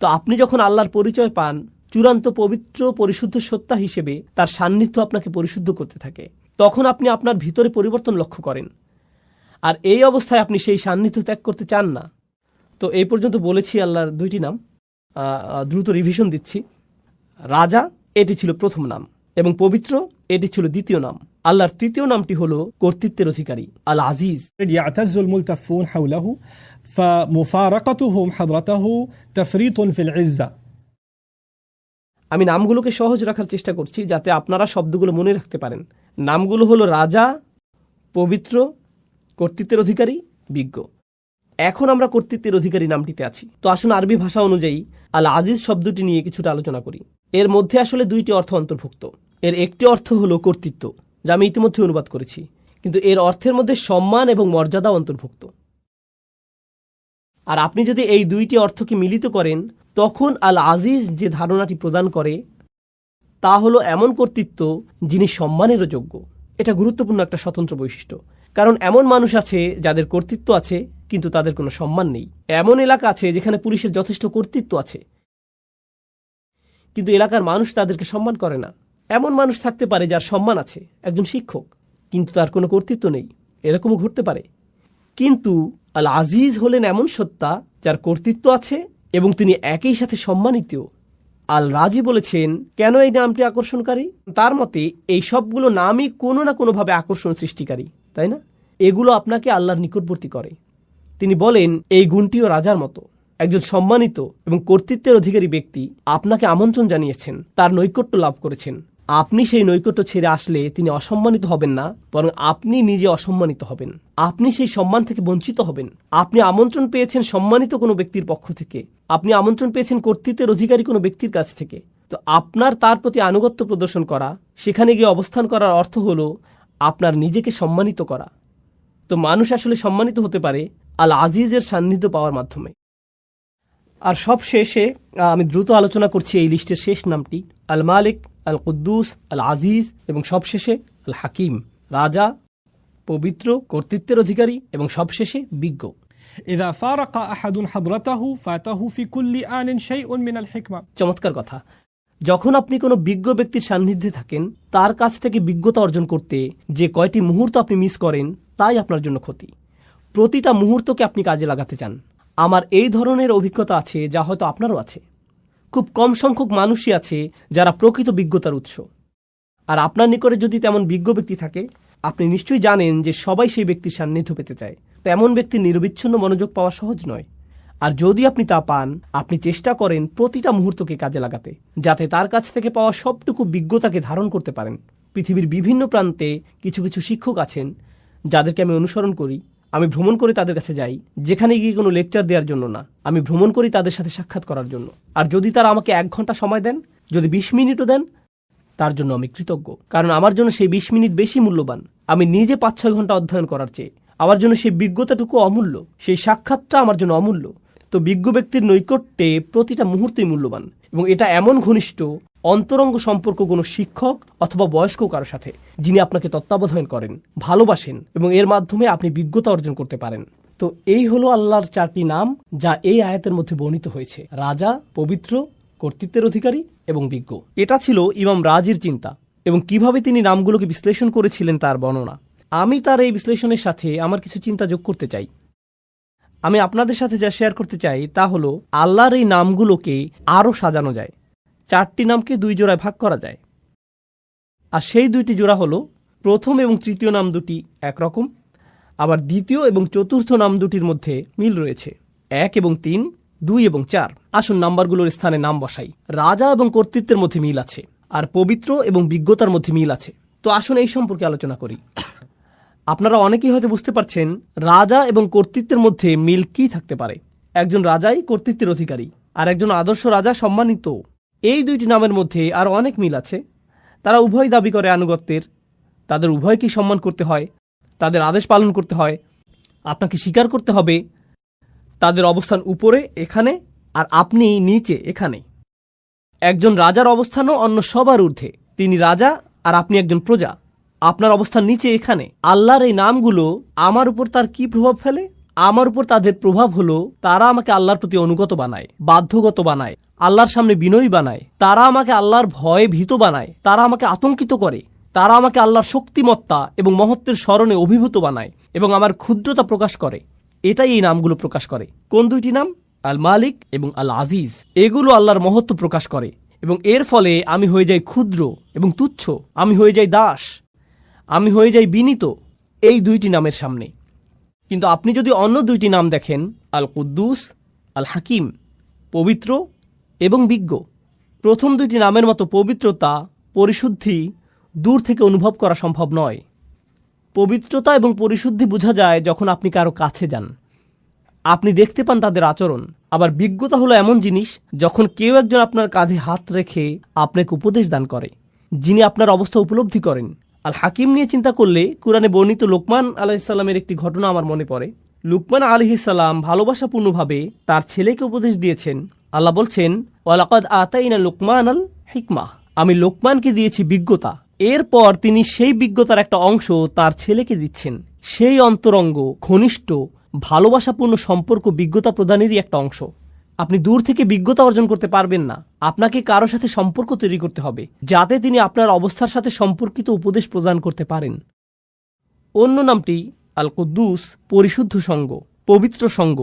তো আপনি যখন আল্লাহর পরিচয় পান চূড়ান্ত পবিত্র পরিশুদ্ধ সত্তা হিসেবে, তার সান্নিধ্য আপনাকে পরিশুদ্ধ করতে থাকে। তখন আপনি আপনার ভিতরে পরিবর্তন লক্ষ্য করেন, আর এই অবস্থায় আপনি সেই সান্নিধ্য ত্যাগ করতে চান না। তো এই পর্যন্ত বলেছি আল্লাহর দুইটি নাম। দ্রুত রিভিশন দিচ্ছি। রাজা, এটি ছিল প্রথম নাম, এবং পবিত্র, এটি ছিল দ্বিতীয় নাম। আল্লাহর তৃতীয় নামটি হল কর্তৃত্বের অধিকারী, আল আজিজ।
يعتز الملتفون حوله فمفارقتهم حضرته تفريط في العزة.
আমি নামগুলোকে সহজ রাখার চেষ্টা করছি যাতে আপনারা শব্দগুলো মনে রাখতে পারেন। নামগুলো হলো রাজা, পবিত্র, কর্তৃত্বের অধিকারী, বিজ্ঞ। এখন আমরা কর্তৃত্বের অধিকারী নামটিতে আছি। তো আসুন আরবি ভাষা অনুযায়ী আল আজিজ শব্দটি নিয়ে কিছুটা আলোচনা করি। এর মধ্যে আসলে দুইটি অর্থ অন্তর্ভুক্ত। এর একটি অর্থ হলো কর্তৃত্ব, যা আমি ইতিমধ্যে অনুবাদ করেছি, কিন্তু এর অর্থের মধ্যে সম্মান এবং মর্যাদা অন্তর্ভুক্ত। আর আপনি যদি এই দুইটি অর্থকে মিলিত করেন, তখন আল আজিজ যে ধারণাটি প্রদান করে তা হলো এমন কর্তৃত্ব যিনি সম্মানেরও যোগ্য। এটা গুরুত্বপূর্ণ একটা স্বতন্ত্র বৈশিষ্ট্য, কারণ এমন মানুষ আছে যাদের কর্তৃত্ব আছে কিন্তু তাদের কোনো সম্মান নেই। এমন এলাকা আছে যেখানে পুলিশের যথেষ্ট কর্তৃত্ব আছে কিন্তু এলাকার মানুষ তাদেরকে সম্মান করে না। এমন মানুষ থাকতে পারে যার সম্মান আছে, একজন শিক্ষক, কিন্তু তার কোনো কর্তৃত্ব নেই। এরকমও ঘটতে পারে। কিন্তু আল আজিজ হলেন এমন সত্তা যার কর্তৃত্ব আছে এবং তিনি একই সাথে সম্মানিত। আল রাজি বলেছেন কেন এই নামটি আকর্ষণকারী। তার মতে এই সবগুলো নামই কোনো না কোনোভাবে আকর্ষণ সৃষ্টিকারী, তাই না? এগুলো আপনাকে আল্লাহর নিকটবর্তী করে। তিনি বলেন এই গুণটিও রাজার মতো। একজন সম্মানিত এবং কর্তৃত্বের অধিকারী ব্যক্তি আপনাকে আমন্ত্রণ জানিয়েছেন, তার নৈকট্য লাভ করেছেন। আপনি সেই নৈকট্য ছেড়ে আসলে তিনি অসম্মানিত হবেন না, বরং আপনি নিজে অসম্মানিত হবেন। আপনি সেই সম্মান থেকে বঞ্চিত হবেন। আপনি আমন্ত্রণ পেয়েছেন সম্মানিত কোনো ব্যক্তির পক্ষ থেকে, আপনি আমন্ত্রণ পেয়েছেন কর্তৃত্বের অধিকারী কোনো ব্যক্তির কাছ থেকে। তো আপনার তার প্রতি আনুগত্য প্রদর্শন করা, সেখানে গিয়ে অবস্থান করার অর্থ হলো আপনার নিজেকে সম্মানিত করা। তো মানুষ আসলে সম্মানিত হতে পারে আল আজিজের সান্নিধ্য পাওয়ার মাধ্যমে। আর সব শেষে আমি দ্রুত আলোচনা করছি এই লিস্টের শেষ নামটি, আল মালিক, আল কুদ্দুস, আল আজিজ এবং সবশেষে আল হাকিম। রাজা, পবিত্র, কর্তৃত্বের অধিকারী এবং সবশেষে বিজ্ঞ।
إذا فارق أحد حضرته فاته في كل آن شيء من الحكمة.
চমৎকার কথা। যখন আপনি কোনো বিজ্ঞ ব্যক্তির সান্নিধ্যে থাকেন, তার কাছ থেকে বিজ্ঞতা অর্জন করতে যে কয়টি মুহূর্ত আপনি মিস করেন তাই আপনার জন্য ক্ষতি। প্রতিটা মুহূর্তকে আপনি কাজে লাগাতে চান। আমার এই ধরনের অভিজ্ঞতা আছে, যা হয়তো আপনারও আছে। খুব কম সংখ্যক মানুষই আছে যারা প্রকৃত বিজ্ঞতার উৎস। আর আপনার নিকটে যদি তেমন বিজ্ঞ ব্যক্তি থাকে, আপনি নিশ্চয়ই জানেন যে সবাই সেই ব্যক্তির সান্নিধ্য পেতে চায়। তেমন ব্যক্তির নিরবিচ্ছিন্ন মনোযোগ পাওয়া সহজ নয়। আর যদি আপনি তা পান, আপনি চেষ্টা করেন প্রতিটা মুহূর্তকে কাজে লাগাতে, যাতে তার কাছ থেকে পাওয়া সবটুকু বিজ্ঞতাকে ধারণ করতে পারেন। পৃথিবীর বিভিন্ন প্রান্তে কিছু কিছু শিক্ষক আছেন যাদেরকে আমি অনুসরণ করি। আমি ভ্রমণ করে তাদের কাছে যাই, যেখানে গিয়ে কোনো লেকচার দেওয়ার জন্য না, আমি ভ্রমণ করি তাদের সাথে সাক্ষাৎ করার জন্য। আর যদি তারা আমাকে 1 ঘন্টা সময় দেন, যদি 20 মিনিটও দেন, তার জন্য আমি কৃতজ্ঞ। কারণ আমার জন্য সেই 20 মিনিট বেশি মূল্যবান আমি নিজে 5-6 ঘন্টা অধ্যয়ন করার চেয়ে। আমার জন্য সেই বিজ্ঞতাটুকু অমূল্য, সেই সাক্ষাৎটা আমার জন্য অমূল্য। তো বিজ্ঞ ব্যক্তির নৈকট্যে প্রতিটা মুহূর্তই মূল্যবান, এবং এটা এমন ঘনিষ্ঠ অন্তরঙ্গ সম্পর্ক কোনো শিক্ষক অথবা বয়স্ক কারোর সাথে, যিনি আপনাকে তত্ত্বাবধান করেন, ভালোবাসেন, এবং এর মাধ্যমে আপনি বিজ্ঞতা অর্জন করতে পারেন। তো এই হলো আল্লাহর 4টি নাম, যা এই আয়াতের মধ্যে বর্ণিত হয়েছে: রাজা, পবিত্র, কর্তৃত্বের অধিকারী এবং বিজ্ঞ। এটা ছিল ইমাম রাজির চিন্তা, এবং কিভাবে তিনি নামগুলোকে বিশ্লেষণ করেছিলেন তার বর্ণনা। আমি তার এই বিশ্লেষণের সাথে আমার কিছু চিন্তা যোগ করতে চাই। আমি আপনাদের সাথে যা শেয়ার করতে চাই তা হলো, আল্লাহর এই নামগুলোকে আরও সাজানো যায়। 4টি নামকে 2 জোড়ায় ভাগ করা যায়, আর সেই 2টি জোড়া হলো, প্রথম এবং তৃতীয় নাম দুটি একরকম, আবার দ্বিতীয় এবং চতুর্থ নাম দুটির মধ্যে মিল রয়েছে। 1 এবং 3, 2 এবং 4। আসুন নাম্বারগুলোর স্থানে নাম বসাই। রাজা এবং কর্তৃত্বের মধ্যে মিল আছে, আর পবিত্র এবং বিজ্ঞতার মধ্যে মিল আছে। তো আসুন এই সম্পর্কে আলোচনা করি। আপনারা অনেকেই হয়তো বুঝতে পারছেন, রাজা এবং কর্তৃত্বের মধ্যে মিল কি থাকতে পারে। একজন রাজাই কর্তৃত্বের অধিকারী, আর একজন আদর্শ রাজা সম্মানিত। এই 2টি নামের মধ্যে আরও অনেক মিল আছে। তারা উভয় দাবি করে আনুগত্যের, তাদের উভয়কেই সম্মান করতে হয়, তাদের আদেশ পালন করতে হয়। আপনাকে স্বীকার করতে হবে তাদের অবস্থান উপরে এখানে, আর আপনি নিচে এখানে। একজন রাজার অবস্থানও অন্য সবার ঊর্ধ্বে। তিনি রাজা আর আপনি একজন প্রজা। আপনার অবস্থান নিচে এখানে। আল্লাহর এই নামগুলো আমার উপর তার কি প্রভাব ফেলে? আমার উপর তাদের প্রভাব হলো, তারা আমাকে আল্লাহর প্রতি অনুগত বানায়, বাধ্যগত বানায়, আল্লাহর সামনে বিনয়ী বানায়। তারা আমাকে আল্লাহর ভয়ে ভীত বানায়, তারা আমাকে আতঙ্কিত করে, তারা আমাকে আল্লাহর শক্তিমত্তা এবং মহত্বের স্মরণে অভিভূত বানায়, এবং আমার ক্ষুদ্রতা প্রকাশ করে। এটাই এই নামগুলো প্রকাশ করে। কোন 2টি নাম? আল মালিক এবং আল আজিজ। এগুলো আল্লাহর মহত্ব প্রকাশ করে, এবং এর ফলে আমি হয়ে যাই ক্ষুদ্র এবং তুচ্ছ, আমি হয়ে যাই দাস, আমি হয়ে যাই বিনীত এই 2টি নামের সামনে। কিন্তু আপনি যদি অন্য 2টি নাম দেখেন, আল কুদ্দুস, আল হাকিম, পবিত্র এবং বিজ্ঞ, প্রথম 2টি নামের মতো পবিত্রতা, পরিশুদ্ধি দূর থেকে অনুভব করা সম্ভব নয়। পবিত্রতা এবং পরিশুদ্ধি বোঝা যায় যখন আপনি কারো কাছে যান, আপনি দেখতে পান তাদের আচরণ। আবার বিজ্ঞতা হলো এমন জিনিস, যখন কেউ একজন আপনার কাঁধে হাত রেখে আপনাকে উপদেশ দান করে, যিনি আপনার অবস্থা উপলব্ধি করেন। আল হাকিম নিয়ে চিন্তা করলে কুরআনে বর্ণিত লোকমান আলাইহিসসালামের একটি ঘটনা আমার মনে পড়ে। লুকমান আলাইহিসসালাম ভালোবাসাপূর্ণভাবে তার ছেলেকে উপদেশ দিয়েছেন। আল্লাহ বলছেন, ওয়ালাকাদ আতাইনা লুকমানাল হিকমাহ, আমি লোকমানকে দিয়েছি বিজ্ঞতা। এরপর তিনি সেই বিজ্ঞতার একটা অংশ তার ছেলেকে দিচ্ছেন। সেই অন্তরঙ্গ, ঘনিষ্ঠ, ভালোবাসাপূর্ণ সম্পর্ক বিজ্ঞতা প্রদানেরই একটা অংশ। আপনি দূর থেকে বিজ্ঞতা অর্জন করতে পারবেন না। আপনাকে কারো সাথে সম্পর্ক তৈরি করতে হবে, যাতে তিনি আপনার অবস্থার সাথে সম্পর্কিত উপদেশ প্রদান করতে পারেন। অন্য নামটি আল কুদ্দুস, পরিশুদ্ধ সঙ্গ, পবিত্র সঙ্গ,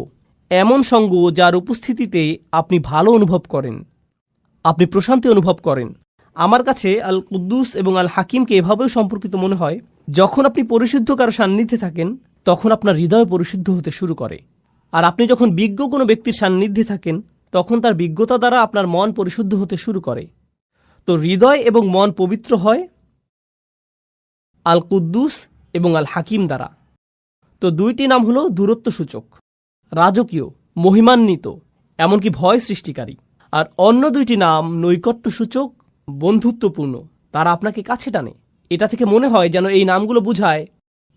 এমন সঙ্গ যার উপস্থিতিতে আপনি ভালো অনুভব করেন, আপনি প্রশান্তি অনুভব করেন। আমার কাছে আল কুদ্দুস এবং আল হাকিমকে এভাবেও সম্পর্কিত মনে হয়, যখন আপনি পরিশুদ্ধ কারো সান্নিধ্যে থাকেন, তখন আপনার হৃদয় পরিশুদ্ধ হতে শুরু করে। আর আপনি যখন বিজ্ঞ কোনো ব্যক্তির সান্নিধ্যে থাকেন, তখন তার বিজ্ঞতা দ্বারা আপনার মন পরিশুদ্ধ হতে শুরু করে। তো হৃদয় এবং মন পবিত্র হয় আল কুদ্দুস এবং আল হাকিম দ্বারা। তো 2টি নাম হলো দূরত্ব সূচক, রাজকীয়, মহিমান্বিত, এমনকি ভয় সৃষ্টিকারী। আর অন্য 2টি নাম নৈকট্য সূচক, বন্ধুত্বপূর্ণ, তারা আপনাকে কাছে টানে। এটা থেকে মনে হয় যেন এই নামগুলো বোঝায়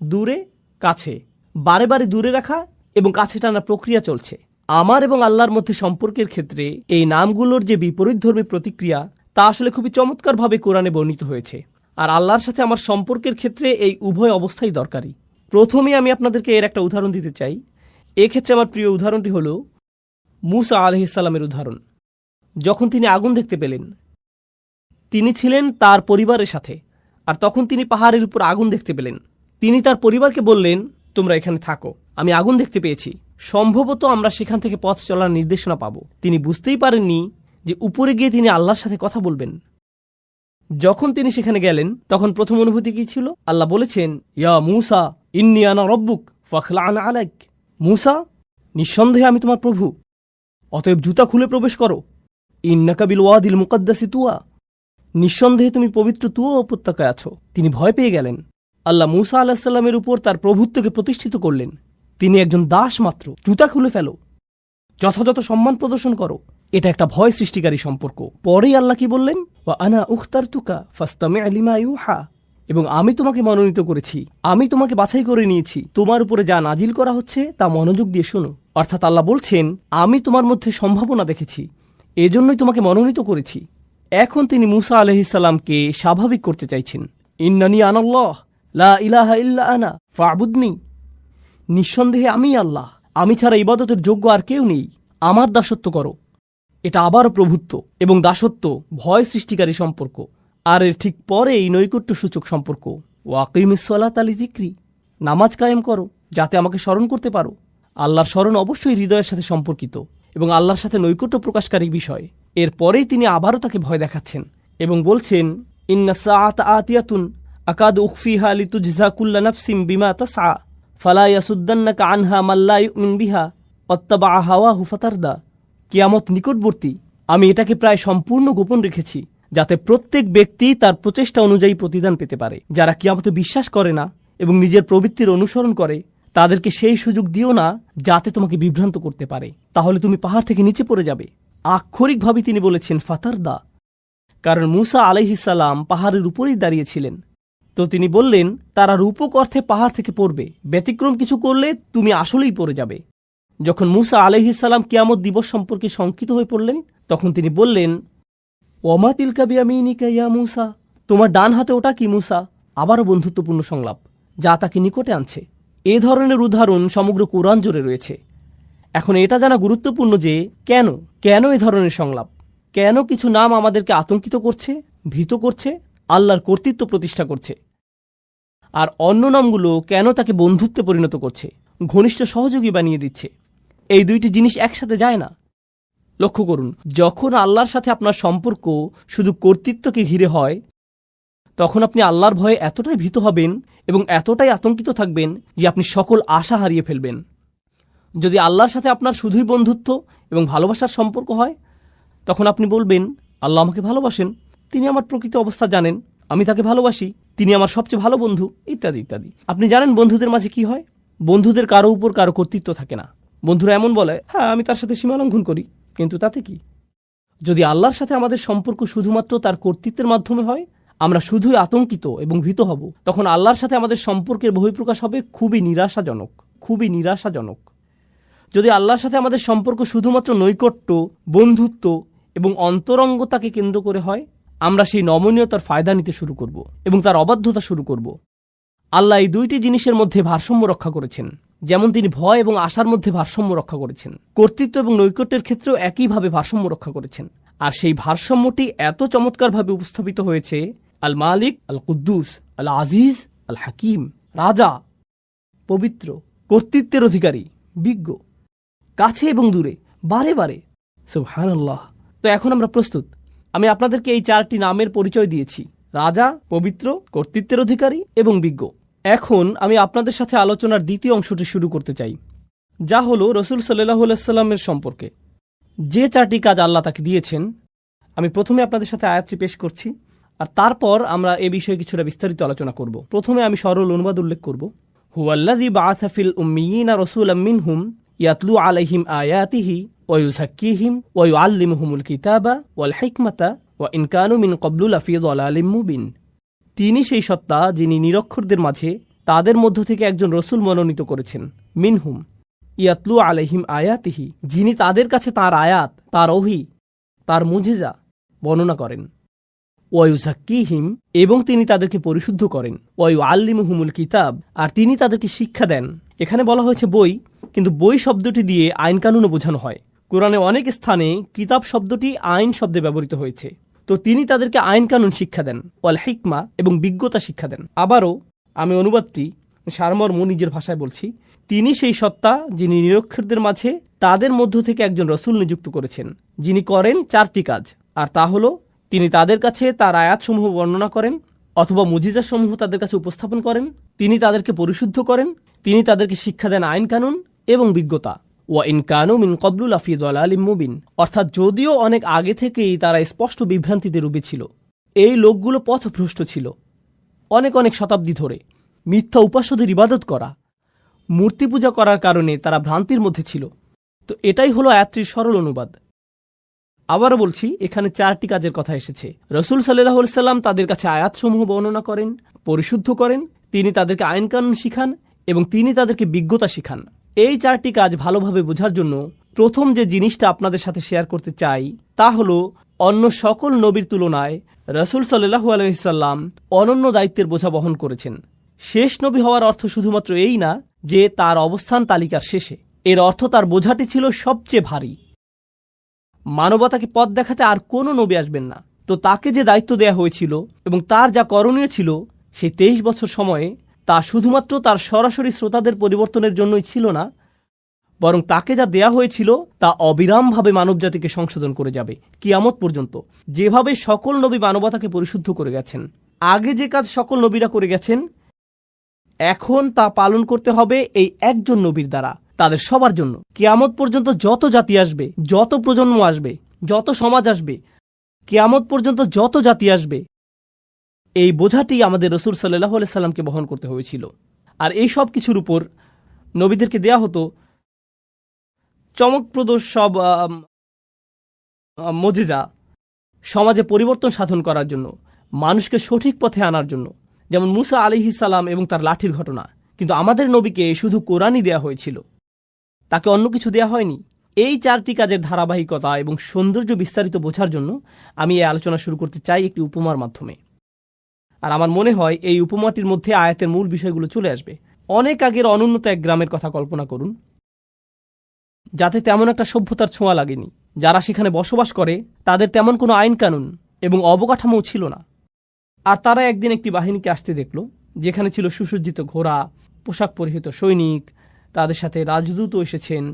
দূরে কাছে, বারে বারে দূরে রাখা এবং কাছে টানার প্রক্রিয়া চলছে। আমার এবং আল্লাহর মধ্যে সম্পর্কের ক্ষেত্রে এই নামগুলোর যে বিপরীতধর্মী প্রতিক্রিয়া, তা আসলে খুবই চমৎকারভাবে কোরআনে বর্ণিত হয়েছে। আর আল্লাহর সাথে আমার সম্পর্কের ক্ষেত্রে এই উভয় অবস্থাই দরকারি। প্রথমে আমি আপনাদেরকে এর একটা উদাহরণ দিতে চাই। এক্ষেত্রে আমার প্রিয় উদাহরণটি হলো মূসা আলাইহিসসালামের উদাহরণ। যখন তিনি আগুন দেখতে পেলেন, তিনি ছিলেন তার পরিবারের সাথে, আর তখন তিনি পাহাড়ের উপর আগুন দেখতে পেলেন। তিনি তার পরিবারকে বললেন, তোমরা এখানে থাকো, আমি আগুন দেখতে পেয়েছি, সম্ভবত আমরা সেখান থেকে পথ চলার নির্দেশনা পাব। তিনি বুঝতেই পারেননি যে উপরে গিয়ে তিনি আল্লাহর সাথে কথা বলবেন। যখন তিনি সেখানে গেলেন, তখন প্রথম অনুভূতি কি ছিল? আল্লাহ বলেছেন, ইয়া মূসা ইন্নী আনা রব্বুক ফাখলা'আন আলাইক। মূসা, নিঃসন্দেহে আমি তোমার প্রভু, অতএব জুতা খুলে প্রবেশ করো। ইন্নাকা বিল ওয়াদিল মুকাদ্দাসি তুয়া, নিঃসন্দেহে তুমি পবিত্র তুয়া উপত্যকায় আছো। তিনি ভয় পেয়ে গেলেন। আল্লাহ মূসা আলাইহিস সালামের উপর তার প্রভুত্বকে প্রতিষ্ঠিত করলেন। তিনি একজন দাস মাত্র। জুতা খুলে ফেলো, যথাযথ সম্মান প্রদর্শন করো। এটা একটা ভয় সৃষ্টিকারী সম্পর্ক। পরেই আল্লাহ কি বললেন? ওয়া আনা উখতারতুকা ফাসতামি' লিমা ইউহা, এবং আমি তোমাকে মনোনীত করেছি, আমি তোমাকে বাছাই করে নিয়েছি, তোমার উপরে যা নাজিল করা হচ্ছে তা মনোযোগ দিয়ে শোনো। অর্থাৎ আল্লাহ বলছেন, আমি তোমার মধ্যে সম্ভাবনা দেখেছি, এজন্যই তোমাকে মনোনীত করেছি। এখন তিনি মূসা আলাইহিস সালামকে স্বাভাবিক করতে চাইছেন। ইন্নানি আনাল্লাহ লা ইলাহা ইল্লা আনা ফা'বুদনি, নিঃসন্দেহে আমি আল্লাহ, আমি ছাড়া ইবাদতের যোগ্য আর কেউ নেই, আমার দাসত্ব করো। এটা আবারও প্রভুত্ব এবং দাসত্ব ভয় সৃষ্টিকারী সম্পর্ক। আর এর ঠিক পরেই নৈকট্য সূচক সম্পর্ক। ওয়াকিমিস সালাতা লিযিকরি, নামাজ কায়েম করো যাতে আমাকে স্মরণ করতে পারো। আল্লাহর স্মরণ অবশ্যই হৃদয়ের সাথে সম্পর্কিত এবং আল্লাহর সাথে নৈকট্য প্রকাশকারী বিষয়। এর পরেই তিনি আবারও তাকে ভয় দেখাচ্ছেন এবং বলছেন, ইন্না সাআতা আতিয়াতুন আকাদু উখফিহা লিতুজজা কুল্লা নাফসিম বিমা তাসআ ফালা ইয়াসুদ্দান্নাকা আনহা মান লা ইউমিন বিহা ওয়াত্তাবা হাওয়াহু ফাতারদা। কিয়ামত নিকটবর্তী, আমি এটাকে প্রায় সম্পূর্ণ গোপন রেখেছি যাতে প্রত্যেক ব্যক্তি তার প্রচেষ্টা অনুযায়ী প্রতিদান পেতে পারে। যারা কিয়ামতে বিশ্বাস করে না এবং নিজের প্রবৃত্তির অনুসরণ করে, তাদেরকে সেই সুযোগ দিও না যাতে তোমাকে বিভ্রান্ত করতে পারে, তাহলে তুমি পাহাড় থেকে নিচে পড়ে যাবে। আক্ষরিকভাবে তিনি বলেছেন ফাতারদা, কারণ মূসা আলাইহিস সালাম পাহাড়ের উপরেই দাঁড়িয়েছিলেন। তো তিনি বললেন, তারা রূপক অর্থে পাহাড় থেকে পড়বে, ব্যতিক্রম কিছু করলে তুমি আসলেই পড়ে যাবে। যখন মূসা আলাইহিস সালাম কিয়ামত দিবস সম্পর্কে শঙ্কিত হয়ে পড়লেন, তখন তিনি বললেন, ওমা তিলকা বিয়ামিনিকা ইয়া মূসা, তোমার ডান হাতে ওটা কি মূসা? আবারও বন্ধুত্বপূর্ণ সংলাপ যা তাকে নিকটে আনছে। এ ধরনের উদাহরণ সমগ্র কোরআন জুড়ে রয়েছে। এখন এটা জানা গুরুত্বপূর্ণ যে কেন এ ধরনের সংলাপ, কেন কিছু নাম আমাদেরকে আতঙ্কিত করছে, ভীত করছে, আল্লাহর কর্তৃত্ব প্রতিষ্ঠা করছে, আর অন্য নামগুলো কেন তাকে বন্ধুত্বে পরিণত করছে, ঘনিষ্ঠ সহযোগী বানিয়ে দিচ্ছে। এই দুইটি জিনিস একসাথে যায় না। লক্ষ্য করুন, যখন আল্লাহর সাথে আপনার সম্পর্ক শুধু কর্তৃত্বকে ঘিরে হয়, তখন আপনি আল্লাহর ভয়ে এতটাই ভীত হবেন এবং এতটাই আতঙ্কিত থাকবেন যে আপনি সকল আশা হারিয়ে ফেলবেন। যদি আল্লাহর সাথে আপনার শুধুই বন্ধুত্ব এবং ভালোবাসার সম্পর্ক হয়, তখন আপনি বলবেন, আল্লাহ আমাকে ভালোবাসেন, তিনি আমার প্রকৃত অবস্থা জানেন, আমি তাকে ভালোবাসি, তিনি আমার সবচেয়ে ভালো বন্ধু, ইত্যাদি ইত্যাদি। আপনি জানেন বন্ধুদের মাঝে কি হয়? বন্ধুদের কারো উপর কারো কর্তৃত্ব থাকে না। বন্ধুরা এমন বলে, হ্যাঁ আমি তার সাথে সীমালঙ্ঘন করি, কিন্তু তাতে কি? যদি আল্লাহর সাথে আমাদের সম্পর্ক শুধুমাত্র তার কর্তৃত্বের মাধ্যমে হয়, আমরা শুধুই আতঙ্কিত এবং ভীত হব, তখন আল্লাহর সাথে আমাদের সম্পর্কের বহিঃপ্রকাশ হবে খুবই নিরাশাজনক, খুবই নিরাশাজনক। যদি আল্লাহর সাথে আমাদের সম্পর্ক শুধুমাত্র নৈকট্য, বন্ধুত্ব এবং অন্তরঙ্গতাকে কেন্দ্র করে হয়, আমরা সেই নমনীয়তার ফায়দা নিতে শুরু করব এবং তার অবাধ্যতা শুরু করব। আল্লাহ এই দুইটি জিনিসের মধ্যে ভারসাম্য রক্ষা করেছেন, যেমন তিনি ভয় এবং আশার মধ্যে ভারসাম্য রক্ষা করেছেন, কর্তৃত্ব এবং নৈকট্যের ক্ষেত্রেও একইভাবে ভারসাম্য রক্ষা করেছেন। আর সেই ভারসাম্যটি এত চমৎকারভাবে উপস্থাপিত হয়েছে আল মালিক, আল কুদ্দুস, আল আজিজ, আল হাকিম, রাজা, পবিত্র, কর্তৃত্বের অধিকারী, বিজ্ঞ, কাছে এবং দূরে, বারে বারে। সুবহানাল্লাহ। তো এখন আমরা প্রস্তুত। আমি আপনাদেরকে এই চারটি নামের পরিচয় দিয়েছি: রাজা, পবিত্র, কর্তৃত্বের অধিকারী এবং বিজ্ঞ। এখন আমি আপনাদের সাথে আলোচনার দ্বিতীয় অংশটি শুরু করতে চাই, যা হলো রসুল সাল্লাল্লাহু আলাইহি সাল্লামের সম্পর্কে যে চারটি কাজ আল্লাহ তাকে দিয়েছেন। আমি প্রথমে আপনাদের সাথে আয়াতটি পেশ করছি, আর তারপর আমরা এ বিষয়ে কিছুটা বিস্তারিত আলোচনা করব। প্রথমে আমি সরল অনুবাদ উল্লেখ করব। হুয়াল্লাযী বাআসা ফিল উম্মিয়িনা রাসূলাম মিনহুম ইয়াতলু আলাইহিম আয়াতিহি ওয়া ইউযাক্কিহিম ওয়া ইউআল্লিমুহুমুল কিতাবা ওয়াল হিকমাতা ওয়া ইন কানু মিন ক্বাবলু লাফি যালালিম মুবিন। তিনি সেই সত্তা যিনি নিরক্ষরদের মাঝে তাদের মধ্য থেকে একজন রসুল মনোনীত করেছেন। মিনহুম ইয়াতলু আলাইহিম আয়াতিহি, যিনি তাদের কাছে তার আয়াত, তার ওহী, তার মুজিজা বর্ণনা করেন। ওয়া ইউযাক্কিহিম, এবং তিনি তাদেরকে পরিশুদ্ধ করেন। ওয়া ইউআল্লিমুহুমুল কিতাব, আর তিনি তাদেরকে শিক্ষা দেন। এখানে বলা হয়েছে বই, কিন্তু বই শব্দটি দিয়ে আইন কানুনও বোঝানো হয়। কোরআনে অনেক স্থানে কিতাব শব্দটি আইন শব্দে ব্যবহৃত হয়েছে। তো তিনি তাদেরকে আইন কানুন শিক্ষা দেন, ওয়াল হিকমা, এবং বিজ্ঞতা শিক্ষা দেন। আবারও আমি অনুবাদটি সারমর্ম নিজের ভাষায় বলছি। তিনি সেই সত্তা যিনি নিরক্ষরদের মাঝে তাদের মধ্য থেকে একজন রসুল নিযুক্ত করেছেন, যিনি করেন চারটি কাজ। আর তা হলো, তিনি তাদের কাছে তার আয়াতসমূহ বর্ণনা করেন অথবা মুজিজাসমূহ তাদের কাছে উপস্থাপন করেন, তিনি তাদেরকে পরিশুদ্ধ করেন, তিনি তাদেরকে শিক্ষা দেন আইন কানুন এবং বিজ্ঞতা। ওয়া ইন কানু মিন ক্বাবলু লাফি যালালিম মুবিন, অর্থাৎ যদিও অনেক আগে থেকেই তারা স্পষ্ট বিভ্রান্তিতে ডুবে ছিল, এই লোকগুলো পথভ্রষ্ট ছিল। অনেক অনেক শতাব্দী ধরে মিথ্যা উপাস্যদের ইবাদত করা, মূর্তি পূজা করার কারণে তারা ভ্রান্তির মধ্যে ছিল। তো এটাই হলো আয়াতটির সরল অনুবাদ। আবারও বলছি, এখানে 4টি কাজের কথা এসেছে। রাসূল সাল্লাল্লাহু আলাইহি সাল্লাম তাদের কাছে আয়াতসমূহ বর্ণনা করেন, পরিশুদ্ধ করেন, তিনি তাদেরকে আইন কানুন শিখান এবং তিনি তাদেরকে বিজ্ঞতা শিখান। এই 4টি কাজ ভালোভাবে বোঝার জন্য প্রথম যে জিনিসটা আপনাদের সাথে শেয়ার করতে চাই তা হলো অন্য সকল নবীর তুলনায় রাসূল সাল্লাল্লাহু আলাইহি সাল্লাম অনন্য দায়িত্বের বোঝা বহন করেছেন। শেষ নবী হওয়ার অর্থ শুধুমাত্র এই না যে তার অবস্থান তালিকার শেষে, এর অর্থ তার বোঝাটি ছিল সবচেয়ে ভারী। মানবতাকে পথ দেখাতে আর কোনো নবী আসবেন না। তো তাকে যে দায়িত্ব দেয়া হয়েছিল এবং তার যা করণীয় ছিল সেই 23 বছর সময়ে, তা শুধুমাত্র তার সরাসরি শ্রোতাদের পরিবর্তনের জন্যই ছিল না, বরং তাকে যা দেয়া হয়েছিল তা অবিরামভাবে মানবজাতিকে সংশোধন করে যাবে কিয়ামত পর্যন্ত। যেভাবে সকল নবী মানবতাকে পরিশুদ্ধ করে গেছেন, আগে যে কাজ সকল নবীরা করে গেছেন, এখন তা পালন করতে হবে এই একজন নবীর দ্বারা, তাদের সবার জন্য। কিয়ামত পর্যন্ত যত জাতি আসবে, যত প্রজন্ম আসবে, যত সমাজ আসবে, কিয়ামত পর্যন্ত যত জাতি আসবে, এই বোঝাটি আমাদের রাসূল সাল্লাল্লাহু আলাইহি সাল্লামকে বহন করতে হয়েছিল। আর এই সব কিছুর উপর নবীদেরকে দেয়া হতো চমকপ্রদ সব মুজিজা, সমাজে পরিবর্তন সাধন করার জন্য, মানুষকে সঠিক পথে আনার জন্য। যেমন মুসা আলাইহিস সালাম এবং তার লাঠির ঘটনা। কিন্তু আমাদের নবীকে শুধু কোরআনই দেয়া হয়েছিল, তাকে অন্য কিছু দেয়া হয়নি। এই 4টি কাজের ধারাবাহিকতা এবং সৌন্দর্য বিস্তারিত বোঝার জন্য আমি এই আলোচনা শুরু করতে চাই একটি উপমার মাধ্যমে। আর আমার মনে হয় এই উপমাটির মধ্যে আয়াতের মূল বিষয়গুলো চলে আসবে। অনেক আগের অনুন্নত এক গ্রামের কথা কল্পনা করুন, যাতে তেমন একটা সভ্যতার ছোঁয়া লাগেনি। যারা সেখানে বসবাস করে তাদের তেমন কোনো আইন কানুন এবং অবকাঠামোও ছিল না। আর তারা একদিন একটি বাহিনীকে আসতে দেখল, যেখানে ছিল সুসজ্জিত ঘোড়া, পোশাক পরিহিত সৈনিক, তাদের সাথে রাজদূতও এসেছেন।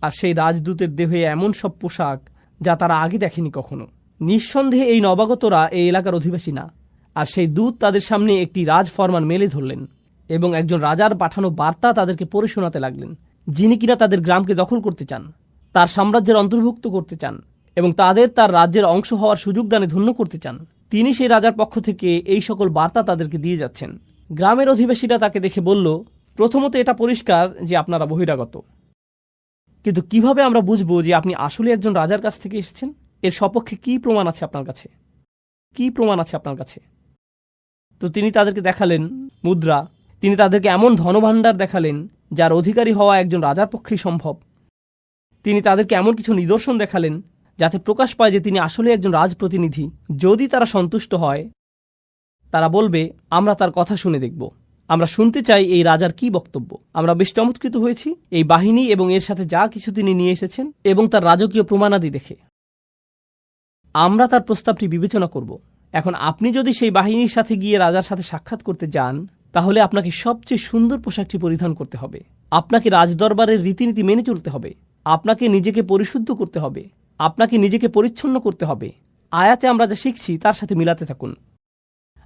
আর সেই রাজদূতের দেহে এমন সব পোশাক যা তারা আগে দেখেনি কখনো। নিঃসন্দেহে এই নবাগতরা এই এলাকার অধিবাসী না। আর সেই দূত তাদের সামনে একটি রাজফরমান মেলে ধরলেন এবং একজন রাজার পাঠানো বার্তা তাদেরকে পড়ে শোনাতে লাগলেন, যিনি কিনা তাদের গ্রামকে দখল করতে চান, তার সাম্রাজ্যের অন্তর্ভুক্ত করতে চান এবং তাদের তার রাজ্যের অংশ হওয়ার সুযোগ দানে ধন্য করতে চান। তিনি সেই রাজার পক্ষ থেকে এই সকল বার্তা তাদেরকে দিয়ে যাচ্ছেন। গ্রামের অধিবাসীরা তাকে দেখে বলল, প্রথমত এটা পরিষ্কার যে আপনারা বহিরাগত, কিন্তু কিভাবে আমরা বুঝবো যে আপনি আসলে একজন রাজার কাছ থেকে এসেছেন? এর সপক্ষে কি প্রমাণ আছে আপনার কাছে? কি প্রমাণ আছে আপনার কাছে? তো তিনি তাদেরকে দেখালেন মুদ্রা, তিনি তাদেরকে এমন ধনভাণ্ডার দেখালেন যার অধিকারী হওয়া একজন রাজার পক্ষেই সম্ভব। তিনি তাদেরকে এমন কিছু নিদর্শন দেখালেন যাতে প্রকাশ পায় যে তিনি আসলে একজন রাজপ্রতিনিধি। যদি তারা সন্তুষ্ট হয়, তারা বলবে, আমরা তার কথা শুনে দেখব, আমরা শুনতে চাই এই রাজার কি বক্তব্য। আমরা বেশ চমৎকৃত হয়েছি এই বাহিনী এবং এর সাথে যা কিছু তিনি নিয়ে এসেছেন এবং তার রাজকীয় প্রমাণাদি দেখে। আমরা তার প্রস্তাবটি বিবেচনা করব। এখন আপনি যদি সেই বাহিনীর সাথে গিয়ে রাজার সাথে সাক্ষাৎ করতে যান, তাহলে আপনাকে সবচেয়ে সুন্দর পোশাকটি পরিধান করতে হবে, আপনাকে রাজদরবারের রীতিনীতি মেনে চলতে হবে, আপনাকে নিজেকে পরিশুদ্ধ করতে হবে, আপনাকে নিজেকে পরিচ্ছন্ন করতে হবে। আয়াতে আমরা যা শিখছি তার সাথে মিলাতে থাকুন।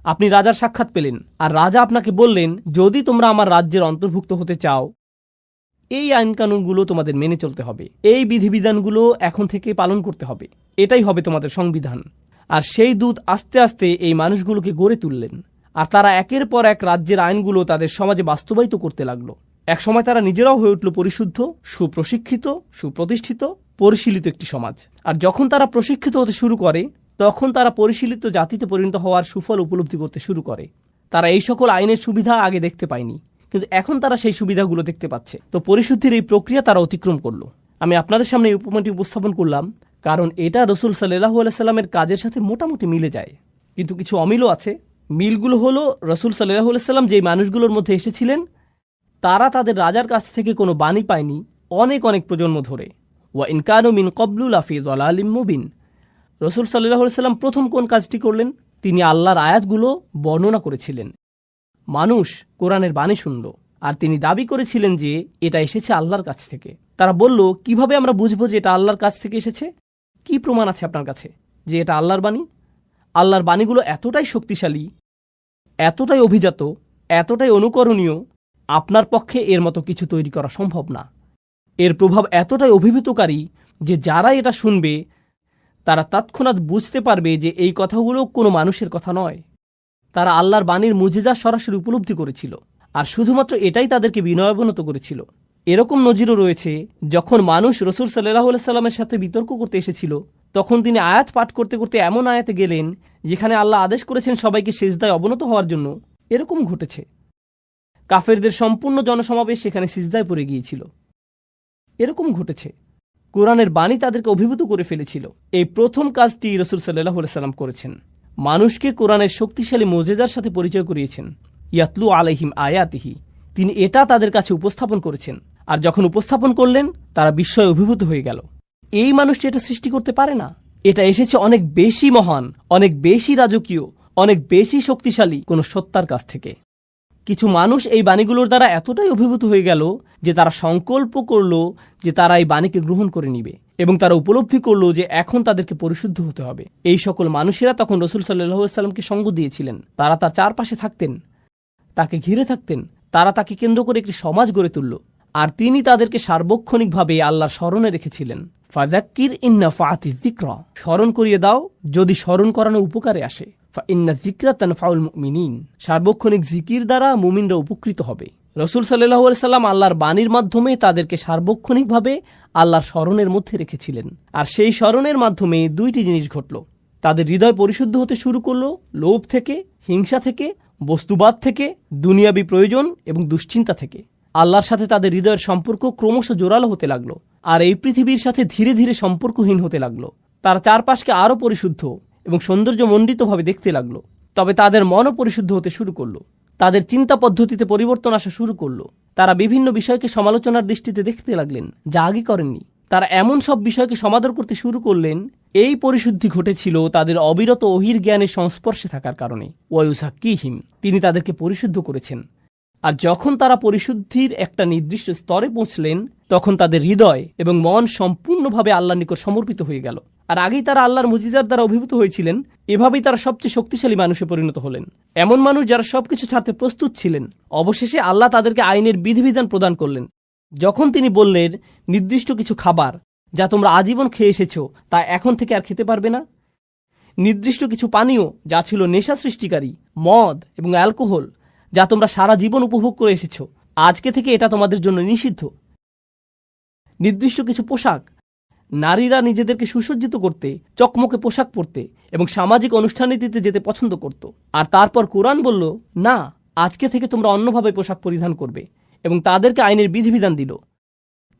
আপনি রাজার সাক্ষাৎ পেলেন আর রাজা আপনাকে বললেন, যদি তোমরা আমার রাজ্যের অন্তর্ভুক্ত হতে চাও, এই আইনকানুনগুলো তোমাদের মেনে চলতে হবে, এই বিধিবিধানগুলো এখন থেকে পালন করতে হবে, এটাই হবে তোমাদের সংবিধান। আর সেই দূত আস্তে আস্তে এই মানুষগুলোকে গড়ে তুললেন, আর তারা একের পর এক রাজ্যের আইনগুলো তাদের সমাজে বাস্তবায়িত করতে লাগলো। একসময় তারা নিজেরাও হয়ে উঠল পরিশুদ্ধ, সুপ্রশিক্ষিত, সুপ্রতিষ্ঠিত, পরিশীলিত একটি সমাজ। আর যখন তারা প্রশিক্ষিত হতে শুরু করে, তখন তারা পরিশীলিত জাতিতে পরিণত হওয়ার সুফল উপলব্ধি করতে শুরু করে। তারা এই সকল আইনের সুবিধা আগে দেখতে পায়নি, কিন্তু এখন তারা সেই সুবিধাগুলো দেখতে পাচ্ছে। তো পরিশুদ্ধির এই প্রক্রিয়া তারা অতিক্রম করলো। আমি আপনাদের সামনে এই উপমাটি উপস্থাপন করলাম কারণ এটা রাসূল সাল্লাল্লাহু আলাইহি সাল্লামের কাজের সাথে মোটামুটি মিলে যায়, কিন্তু কিছু অমিলও আছে। মিলগুলো হলো, রাসূল সাল্লাল্লাহু আলাইহি সাল্লাম যেই মানুষগুলোর মধ্যে এসেছিলেন, তারা তাদের রাজার কাছ থেকে কোনো বাণী পায়নি অনেক অনেক প্রজন্ম ধরে। ওয়া ইন কানু মিন ক্বাবলু লাফি যালালিম মুবিন। রাসূল সাল্লাল্লাহু আলাইহি সাল্লাম প্রথম কোন কাজটি করলেন? তিনি আল্লাহর আয়াতগুলো বর্ণনা করেছিলেন। মানুষ কোরআনের বাণী শুনল আর তিনি দাবি করেছিলেন যে এটা এসেছে আল্লাহর কাছ থেকে। তারা বলল, কিভাবে আমরা বুঝবো যে এটা আল্লাহর কাছ থেকে এসেছে? কি প্রমাণ আছে আপনার কাছে যে এটা আল্লাহর বাণী? আল্লাহর বাণীগুলো এতটাই শক্তিশালী, এতটাই অভিজাত, এতটাই অনুকরণীয়, আপনার পক্ষে এর মতো কিছু তৈরি করা সম্ভব না। এর প্রভাব এতটাই অভিভূতকারী যে যারা এটা শুনবে তারা তৎক্ষণাৎ বুঝতে পারবে যে এই কথাগুলো কোনো মানুষের কথা নয়। তারা আল্লাহর বাণীর মুজিজা সরাসরি উপলব্ধি করেছিল। আর শুধুমাত্র এটাই তাদেরকে বিনয়াবনত করেছিল। এরকম নজিরও রয়েছে, যখন মানুষ রাসূল সাল্লাল্লাহু আলাইহি সাল্লামের সাথে বিতর্ক করতে এসেছিল, তখন তিনি আয়াত পাঠ করতে করতে এমন আয়াতে গেলেন যেখানে আল্লাহ আদেশ করেছেন সবাইকে সিজদায় অবনত হওয়ার জন্য। এরকম ঘটেছে, কাফেরদের সম্পূর্ণ জনসমাবেশ সেখানে সিজদায় পড়ে গিয়েছিল। এরকম ঘটেছে, কোরআনের বাণী তাদেরকে অভিভূত করে ফেলেছিল। এই প্রথম কাজটি রাসূল সাল্লাল্লাহু আলাইহি সাল্লাম করেছেন, মানুষকে কোরআনের শক্তিশালী মুজিজার সাথে পরিচয় করিয়েছেন। ইয়াতলু আলাইহিম আয়াতিহি, তিনি এটা তাদের কাছে উপস্থাপন করেছেন। আর যখন উপস্থাপন করলেন, তারা বিস্ময়ে অভিভূত হয়ে গেল। এই মানুষটি এটা সৃষ্টি করতে পারে না, এটা এসেছে অনেক বেশি মহান, অনেক বেশি রাজকীয়, অনেক বেশি শক্তিশালী কোন সত্তার কাছ থেকে। কিছু মানুষ এই বাণীগুলোর দ্বারা এতটাই অভিভূত হয়ে গেল যে তারা সংকল্প করল যে তারা এই বাণীকে গ্রহণ করে নিবে, এবং তারা উপলব্ধি করল যে এখন তাদেরকে পরিশুদ্ধ হতে হবে। এই সকল মানুষেরা তখন রাসূল সাল্লাল্লাহু আলাইহি সাল্লামকে সঙ্গ দিয়েছিলেন। তারা তার চারপাশে থাকতেন, তাকে ঘিরে থাকতেন, তারা তাকে কেন্দ্র করে একটি সমাজ গড়ে তুলল। আর তিনি তাদেরকে সার্বক্ষণিকভাবে আল্লাহর স্মরণে রেখেছিলেন। ফাযাক্কির ইন নাফাআতি যিকরা, স্মরণ করিয়ে দাও যদি স্মরণ করানো উপকারে আসে। ফাইন্না যিকরা তানফাউল মুমিনিন, সার্বক্ষণিক জিকির দ্বারা মুমিনরা উপকৃত হবে। রাসূল সাল্লাল্লাহু আলাইহি সাল্লাম আল্লাহর বাণীর মাধ্যমে তাদেরকে সার্বক্ষণিকভাবে আল্লাহর স্মরণের মধ্যে রেখেছিলেন। আর সেই স্মরণের মাধ্যমে দুইটি জিনিস ঘটল। তাদের হৃদয় পরিশুদ্ধ হতে শুরু করল লোভ থেকে, হিংসা থেকে, বস্তুবাদ থেকে, দুনিয়াবী প্রয়োজন এবং দুশ্চিন্তা থেকে। আল্লাহর সাথে তাদের হৃদয়ের সম্পর্ক ক্রমশ জোরালো হতে লাগলো, আর এই পৃথিবীর সাথে ধীরে ধীরে সম্পর্কহীন হতে লাগলো। তারা চারপাশকে আরও পরিশুদ্ধ এবং সৌন্দর্যমণ্ডিতভাবে দেখতে লাগলো। তবে তাদের মনও পরিশুদ্ধ হতে শুরু করলো, তাদের চিন্তা পদ্ধতিতে পরিবর্তন আসা শুরু করলো। তারা বিভিন্ন বিষয়কে সমালোচনার দৃষ্টিতে দেখতে লাগলেন, যা আগে করেননি। তারা এমন সব বিষয়কে সমাদর করতে শুরু করলেন। এই পরিশুদ্ধি ঘটেছিল তাদের অবিরত ওহির জ্ঞানের সংস্পর্শে থাকার কারণে। ওয়ায়ুযাক্কিহিম, তিনি তাদেরকে পরিশুদ্ধ করেছেন। আর যখন তারা পরিশুদ্ধির একটা নির্দিষ্ট স্তরে পৌঁছলেন, তখন তাদের হৃদয় এবং মন সম্পূর্ণভাবে আল্লাহর নিকট সমর্পিত হয়ে গেল। আর আগেই তারা আল্লাহর মুজিজার দ্বারা অভিভূত হয়েছিলেন। এভাবেই তারা সবচেয়ে শক্তিশালী মানুষে পরিণত হলেন, এমন মানুষ যারা সবকিছু ছাড়তে প্রস্তুত ছিলেন। অবশেষে আল্লাহ তাদেরকে আইনের বিধিবিধান প্রদান করলেন। যখন তিনি বললেন, নির্দিষ্ট কিছু খাবার যা তোমরা আজীবন খেয়ে এসেছো তা এখন থেকে আর খেতে পারবে না, নির্দিষ্ট কিছু পানীয় যা ছিল নেশা সৃষ্টিকারী, মদ এবং অ্যালকোহল, যা তোমরা সারা জীবন উপভোগ করে এসেছো, আজকে থেকে এটা তোমাদের জন্য নিষিদ্ধ, নির্দিষ্ট কিছু পোশাক, নারীরা নিজেদেরকে সুসজ্জিত করতে, চকমকে পোশাক পরতে এবং সামাজিক অনুষ্ঠানীতিতে যেতে পছন্দ করত। আর তারপর কোরআন বলল, না, আজকে থেকে তোমরা অন্যভাবে পোশাক পরিধান করবে, এবং তাদেরকে আইনের বিধিবিধান দিল।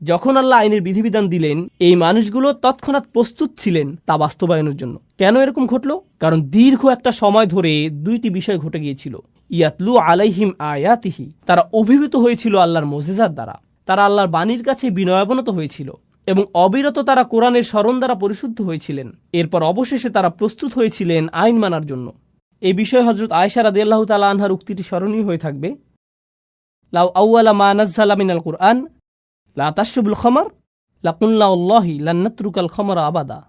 যখন আল্লাহ আইনের বিধিবিধান দিলেন, এই মানুষগুলো তৎক্ষণাৎ প্রস্তুত ছিলেন তা বাস্তবায়নের জন্য। কেন এরকম ঘটল? কারণ দীর্ঘ একটা সময় ধরে দুইটি বিষয় ঘটে গিয়েছিল। ইয়াতলু আলাইহিম আয়াতিহি, তারা অভিভূত হয়েছিল আল্লাহর মুজিজার দ্বারা। তারা আল্লাহর বাণীর কাছে বিনয়াবনত হয়েছিল এবং অবিরত তারা কোরআনের স্মরণ দ্বারা পরিশুদ্ধ হয়েছিলেন। এরপর অবশেষে তারা প্রস্তুত হয়েছিলেন আইন মানার জন্য। এই বিষয়ে হযরত আয়েশা রাদিয়াল্লাহু তাআলা আনহার উক্তিটি স্মরণীয় হয়ে থাকবে, লাউ আউয়ালা মা নাযালা মিনাল কুরআন লা তাশরবুল খামর লাকুল্লা আল্লাহি লান নাতরুকাল খামরা আবাদা।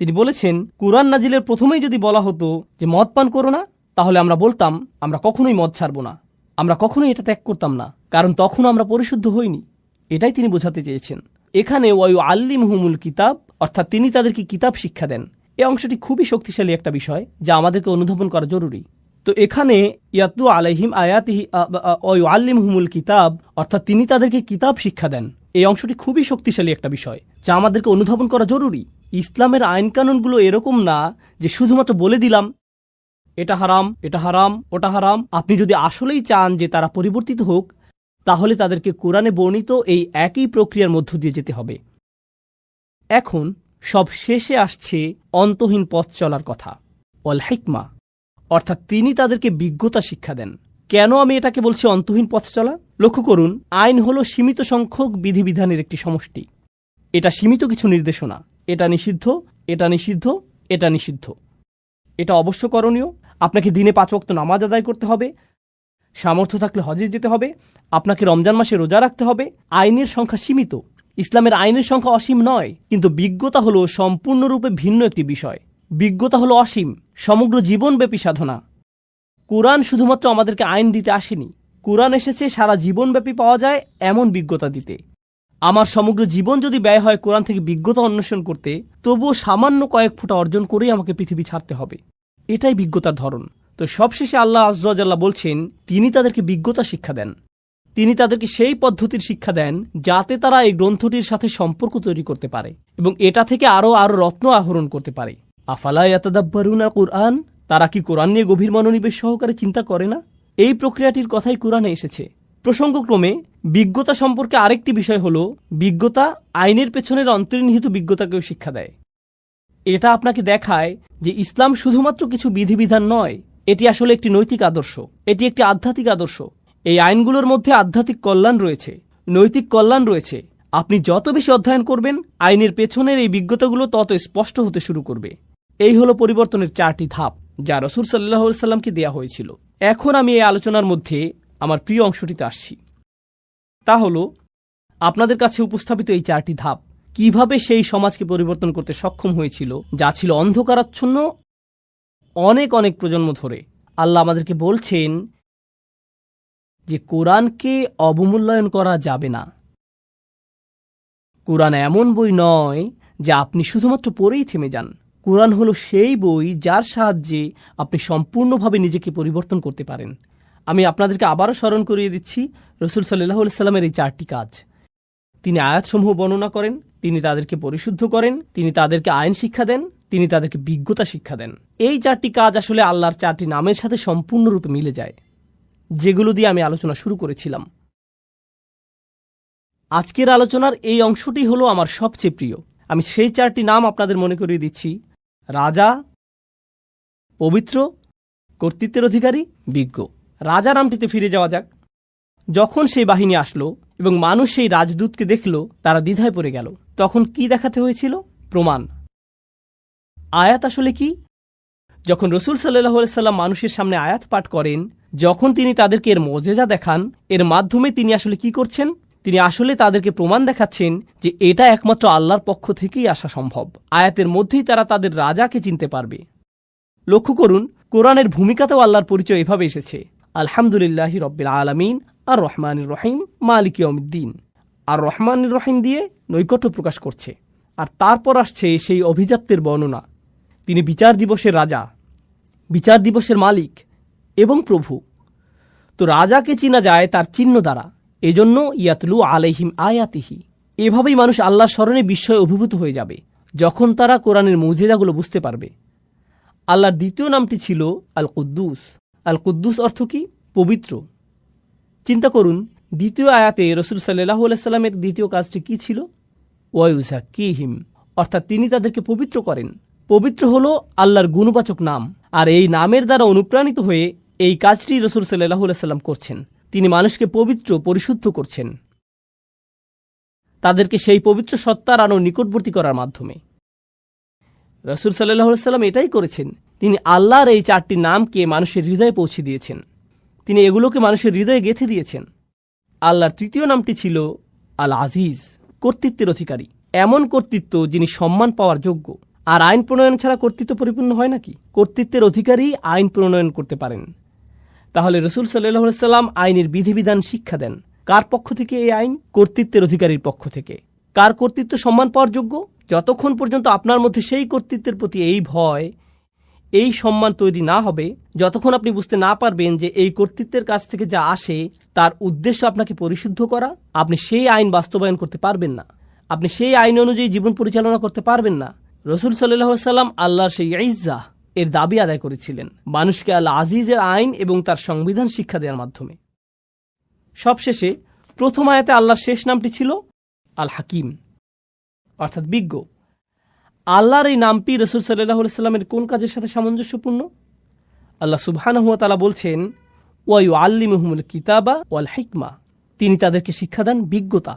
তিনি বলেছেন, কুরআন নাজিলের প্রথমেই যদি বলা হতো যে মদ পান করো না, তাহলে আমরা বলতাম আমরা কখনোই মদ ছাড়ব না, আমরা কখনোই এটা ত্যাগ করতাম না, কারণ তখন আমরা পরিশুদ্ধ হইনি। এটাই তিনি বোঝাতে চেয়েছেন। এখানে ওয়ায়ু আল্লিমহুমুল কিতাব, অর্থাৎ তিনি তাদেরকে কিতাব শিক্ষা দেন। এই অংশটি খুবই শক্তিশালী একটা বিষয় যা আমাদেরকে অনুধাবন করা জরুরি। তো এখানে ইয়াতলু আলাইহিম আয়াতিহি ওয়ায়ু আল্লিমহুমুল কিতাব, অর্থাৎ তিনি তাদেরকে কিতাব শিক্ষা দেন। এই অংশটি খুবই শক্তিশালী একটা বিষয় যা আমাদেরকে অনুধাবন করা জরুরি। ইসলামের আইন কানুনগুলো এরকম না যে শুধুমাত্র বলে দিলাম এটা হারাম, এটা হারাম, ওটা হারাম। আপনি যদি আসলেই চান যে তারা পরিবর্তিত হোক, তাহলে তাদেরকে কোরআনে বর্ণিত এই একই প্রক্রিয়ার মধ্য দিয়ে যেতে হবে। এখন সব শেষে আসছে অন্তহীন পথ চলার কথা, ওয়াল হিকমা, অর্থাৎ তিনি তাদেরকে বিজ্ঞতা শিক্ষা দেন। কেন আমি এটাকে বলছি অন্তহীন পথ চলা? লক্ষ্য করুন, আইন হলো সীমিত সংখ্যক বিধিবিধানের একটি সমষ্টি। এটা সীমিত কিছু নির্দেশনা, এটা নিষিদ্ধ, এটা নিষিদ্ধ, এটা নিষিদ্ধ, এটা অবশ্য করণীয়। আপনাকে দিনে 5 ওয়াক্ত নামাজ আদায় করতে হবে, সামর্থ্য থাকলে হজে যেতে হবে, আপনাকে রমজান মাসে রোজা রাখতে হবে। আইনের সংখ্যা সীমিত। ইসলামের আইনের সংখ্যা অসীম নয়, কিন্তু বিজ্ঞতা হলো সম্পূর্ণরূপে ভিন্ন একটি বিষয়। বিজ্ঞতা হলো অসীম, সমগ্র জীবনব্যাপী সাধনা। কোরআন শুধুমাত্র আমাদেরকে আইন দিতে আসেনি, কোরআন এসেছে সারা জীবনব্যাপী পাওয়া যায় এমন বিজ্ঞতা দিতে। আমার সমগ্র জীবন যদি ব্যয় হয় কোরআন থেকে বিজ্ঞতা অন্বেষণ করতে, তবুও সামান্য কয়েক ফোঁটা অর্জন করেই আমাকে পৃথিবী ছাড়তে হবে। এটাই বিজ্ঞতার ধরন। তো সবশেষে আল্লাহ আযজা ওয়া জাল্লা বলছেন তিনি তাদেরকে বিজ্ঞতা শিক্ষা দেন, তিনি তাদেরকে সেই পদ্ধতির শিক্ষা দেন যাতে তারা এই গ্রন্থটির সাথে সম্পর্ক তৈরি করতে পারে এবং এটা থেকে আরও রত্ন আহরণ করতে পারে। আফালা ইয়াতাদাব্বারুনা কুরআন, তারা কি কোরআন নিয়ে গভীর মনোনিবেশ সহকারে চিন্তা করে না? এই প্রক্রিয়াটির কথাই কোরআনে এসেছে। প্রসঙ্গক্রমে বিজ্ঞতা সম্পর্কে আরেকটি বিষয় হলো, বিজ্ঞতা আইনের পেছনের অন্তর্নিহিত বিজ্ঞতাকেও শিক্ষা দেয়। এটা আপনাকে দেখায় যে ইসলাম শুধুমাত্র কিছু বিধিবিধান নয়, এটি আসলে একটি নৈতিক আদর্শ, এটি একটি আধ্যাত্মিক আদর্শ। এই আইনগুলোর মধ্যে আধ্যাত্মিক কল্যাণ রয়েছে, নৈতিক কল্যাণ রয়েছে। আপনি যত বেশি অধ্যয়ন করবেন, আইনের পেছনের এই বিজ্ঞতাগুলো তত স্পষ্ট হতে শুরু করবে। এই হলো পরিবর্তনের 4টি ধাপ যা রাসূল সাল্লাল্লাহু আলাইহি ওয়াসাল্লামকে দেয়া হয়েছিল। এখন আমি এই আলোচনার মধ্যে আমার প্রিয় অংশটিতে আসছি। তা হলো আপনাদের কাছে উপস্থাপিত এই 4টি ধাপ কিভাবে সেই সমাজকে পরিবর্তন করতে সক্ষম হয়েছিল যা ছিল অন্ধকারাচ্ছন্ন অনেক অনেক প্রজন্ম ধরে। আল্লাহ আমাদেরকে বলছেন যে কোরআনকে অবমূল্যায়ন করা যাবে না। কোরআন এমন বই নয় যা আপনি শুধুমাত্র পড়েই থেমে যান। কোরআন হলো সেই বই যার সাহায্যে আপনি সম্পূর্ণভাবে নিজেকে পরিবর্তন করতে পারেন। আমি আপনাদেরকে আবারও স্মরণ করিয়ে দিচ্ছি রাসূল সাল্লাল্লাহু আলাইহি সাল্লামের এই 4টি কাজ। তিনি আয়াতসমূহ বর্ণনা করেন, তিনি তাদেরকে পরিশুদ্ধ করেন, তিনি তাদেরকে আইন শিক্ষা দেন, তিনি তাদেরকে বিজ্ঞতা শিক্ষা দেন। এই 4টি কাজ আসলে আল্লাহর 4টি নামের সাথে সম্পূর্ণরূপে মিলে যায়, যেগুলো দিয়ে আমি আলোচনা শুরু করেছিলাম। আজকের আলোচনার এই অংশটি হলো আমার সবচেয়ে প্রিয়। আমি সেই 4টি নাম আপনাদের মনে করিয়ে দিচ্ছি: রাজা, পবিত্র, কর্তৃত্বের অধিকারী, বিজ্ঞ। রাজা নামটিতে ফিরে যাওয়া যাক। যখন সেই বাহিনী আসলো এবং মানুষ সেই রাজদূতকে দেখল, তারা দ্বিধায় পড়ে গেল। তখন কি দেখাতে হয়েছিল? প্রমাণ। আয়াত আসলে কি? যখন রাসূল সাল্লাল্লাহু আলাইহি সাল্লাম মানুষের সামনে আয়াত পাঠ করেন, যখন তিনি তাদেরকে এর মুজিজা দেখান, এর মাধ্যমে তিনি আসলে কি করছেন? তিনি আসলে তাদেরকে প্রমাণ দেখাচ্ছেন যে এটা একমাত্র আল্লাহর পক্ষ থেকেই আসা সম্ভব। আয়াতের মধ্যেই তারা তাদের রাজাকে চিনতে পারবে। লক্ষ্য করুন, কোরআনের ভূমিকাতেও আল্লাহর পরিচয় এভাবে এসেছে: আলহামদুলিল্লাহি রব্বিল আলামিন, আর রহমানির রহিম, মালিক ইয়াউমিদ্দিন। আর রহমানির রহিম দিয়ে নৈকট্য প্রকাশ করছে। আর তারপর আসছে সেই অভিজাত্যের বর্ণনা। তিনি বিচার দিবসের রাজা, বিচার দিবসের মালিক এবং প্রভু। তো রাজাকে চিনা যায় তার চিহ্ন দ্বারা। এজন্য ইয়াতলু আলাইহিম আয়াতিহি। এভাবেই মানুষ আল্লাহর স্মরণে বিস্ময়ে অভিভূত হয়ে যাবে যখন তারা কোরআনের মুজিজাগুলো বুঝতে পারবে। আল্লাহর দ্বিতীয় নামটি ছিল আল কুদ্দুস। আল কুদ্দুস অর্থ কি? পবিত্র। চিন্তা করুন, দ্বিতীয় আয়াতে রাসূল সাল্লাল্লাহু আলাইহি সাল্লামের দ্বিতীয় কাজটি কি ছিল? ওয়ায়ুযাক্কিহিম, অর্থাৎ তিনি তাদেরকে পবিত্র করেন। পবিত্র হলো আল্লাহর গুণবাচক নাম, আর এই নামের দ্বারা অনুপ্রাণিত হয়ে এই কাজটি রাসূল সাল্লাল্লাহু আলাইহি সাল্লাম করছেন। তিনি মানুষকে পবিত্র, পরিশুদ্ধ করছেন, তাদেরকে সেই পবিত্র সত্তার আরও নিকটবর্তী করার মাধ্যমে। রাসূল সাল্লাল্লাহু আলাইহি সাল্লাম এটাই করেছেন। তিনি আল্লাহর এই 4টি নামকে মানুষের হৃদয়ে পৌঁছে দিয়েছেন। তিনি এগুলোকে মানুষের হৃদয়ে গেঁথে দিয়েছেন। আল্লাহর তৃতীয় নামটি ছিল আল আজিজ, কর্তৃত্বের অধিকারী। এমন কর্তৃত্ব যিনি সম্মান পাওয়ার যোগ্য। আর আইন প্রণয়ন ছাড়া কর্তৃত্ব পরিপূর্ণ হয় নাকি? কর্তৃত্বের অধিকারী আইন প্রণয়ন করতে পারেন। তাহলে রাসূল সাল্লাল্লাহু আলাইহি সাল্লাম আইনের বিধিবিধান শিক্ষা দেন। কার পক্ষ থেকে এই আইন? কর্তৃত্বের অধিকারীর পক্ষ থেকে। কার কর্তৃত্ব সম্মান পাওয়ার যোগ্য? যতক্ষণ পর্যন্ত আপনার মধ্যে সেই কর্তৃত্বের প্রতি এই ভয়, এই সম্মান তৈরি না হবে, যতক্ষণ আপনি বুঝতে না পারবেন যে এই কর্তৃত্বের কাছ থেকে যা আসে তার উদ্দেশ্য আপনাকে পরিশুদ্ধ করা, আপনি সেই আইন বাস্তবায়ন করতে পারবেন না। আপনি সেই আইন অনুযায়ী জীবন পরিচালনা করতে পারবেন না। রাসূল সাল্লাল্লাহু আলাইহি সাল্লাম আল্লাহর সেই ইজ্জাহ এর দাবি আদায় করেছিলেন মানুষকে আল আজিজের আইন এবং তার সংবিধান শিক্ষা দেওয়ার মাধ্যমে। সবশেষে প্রথম আয়াতে আল্লাহর শেষ নামটি ছিল আল হাকিম, অর্থাৎ বিজ্ঞ। আল্লাহর এই নামটি রাসূল সাল্লাল্লাহু আলাইহি সাল্লামের কোন কাজের সাথে সামঞ্জস্যপূর্ণ? আল্লাহ সুবহানাহু ওয়া তাআলা বলছেন, ওয়া ইউআল্লিমুহুমুল কিতাবা ওয়াল হিকমা। তিনি তাদেরকে শিক্ষা দেন বিজ্ঞতা।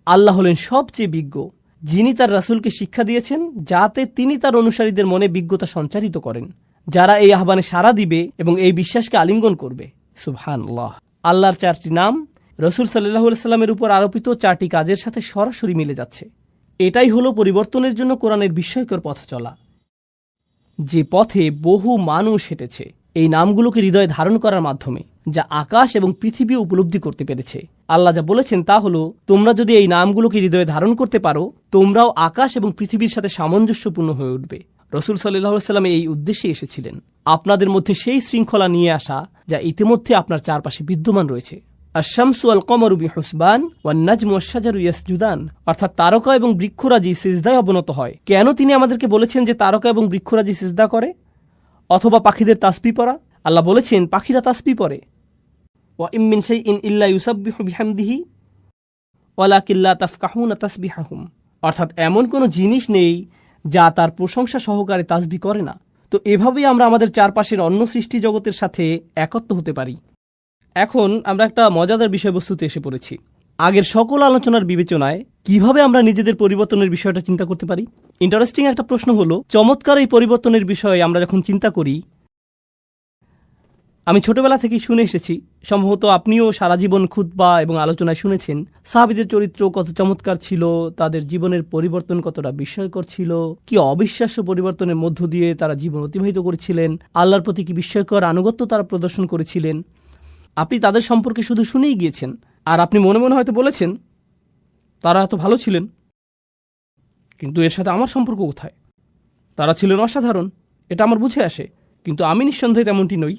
আল্লাহ হলেন সবচেয়ে বিজ্ঞ, যিনি তার রাসূলকে শিক্ষা দিয়েছেন যাতে তিনি তার অনুসারীদের মনে বিজ্ঞতা সঞ্চারিত করেন, যারা এই আহ্বানে সাড়া দিবে এবং এই বিশ্বাসকে আলিঙ্গন করবে। সুবহানাল্লাহ। আল্লাহর 4টি নাম রাসূল সাল্লাল্লাহু আলাইহি সাল্লামের উপর আরোপিত 4টি কাজের সাথে সরাসরি মিলে যাচ্ছে। এটাই হলো পরিবর্তনের জন্য কোরআনের বিস্ময়কর পথ চলা, যে পথে বহু মানুষ হেঁটেছে এই নামগুলোকে হৃদয়ে ধারণ করার মাধ্যমে, যা আকাশ এবং পৃথিবী উপলব্ধি করতে পেরেছে। আল্লাহ যা বলেছেন তা হলো, তোমরা যদি এই নামগুলোকে হৃদয়ে ধারণ করতে পারো, তোমরাও আকাশ এবং পৃথিবীর সাথে সামঞ্জস্যপূর্ণ হয়ে উঠবে। রাসূল সাল্লাল্লাহু আলাইহি ওয়াসাল্লাম এই উদ্দেশ্যে এসেছিলেন, আপনাদের মধ্যে সেই শৃঙ্খলা নিয়ে আসা যা ইতিমধ্যে আপনার চারপাশে বিদ্যমান রয়েছে। আশ-শামসু ওয়াল কমারু বিহুসবান ওয়ান নাজমু ওয়াশ-শাজারু ইয়াসজুদান, অর্থাৎ তারকা এবং বৃক্ষরাজি সিজদায় অবনত হয়। কেন তিনি আমাদেরকে বলেছেন যে তারকা এবং বৃক্ষরাজি সিজদা করে? অথবা পাখিদের তাসবিহ পড়া? আল্লাহ বলেছেন পাখিরা তাসবিহ পড়ে। ওয়া ইম মিন শাইইন ইল্লা ইউসাব্বিহু বিহামদিহি ওয়ালাকিন লা তাফকাহুনা তাসবিহাহুম, অর্থাৎ এমন কোনো জিনিস নেই যা তার প্রশংসা সহকারে তাসবিহ করে না। তো এভাবেই আমরা আমাদের চারপাশের অন্য সৃষ্টি জগতের সাথে একত্র হতে পারি। এখন আমরা একটা মজাদার বিষয়বস্তুতে এসে পড়েছি। আগের সকল আলোচনার বিবেচনায় কিভাবে আমরা নিজেদের পরিবর্তনের বিষয়টা চিন্তা করতে পারি? ইন্টারেস্টিং একটা প্রশ্ন হলো, চমৎকার এই পরিবর্তনের বিষয়ে আমরা যখন চিন্তা করি, আমি ছোটবেলা থেকেই শুনে এসেছি, সম্ভবত আপনিও সারা জীবন খুতবা এবং আলোচনায় শুনেছেন, সাহাবীদের চরিত্র কত চমৎকার ছিল, তাদের জীবনের পরিবর্তন কতটা বিস্ময়কর ছিল, কি অবিশ্বাস্য পরিবর্তনের মধ্য দিয়ে তারা জীবন অতিবাহিত করেছিলেন, আল্লাহর প্রতি কি বিস্ময়কর আনুগত্য তারা প্রদর্শন করেছিলেন। আপনি তাদের সম্পর্কে শুধু শুনেই গিয়েছেন, আর আপনি মনে মনে হয়তো বলেছেন তারা এত ভালো ছিলেন, কিন্তু এর সাথে আমার সম্পর্ক কোথায়? তারা ছিলেন অসাধারণ, এটা আমার বুঝে আসে, কিন্তু আমি নিঃসন্দেহে তেমনটি নই।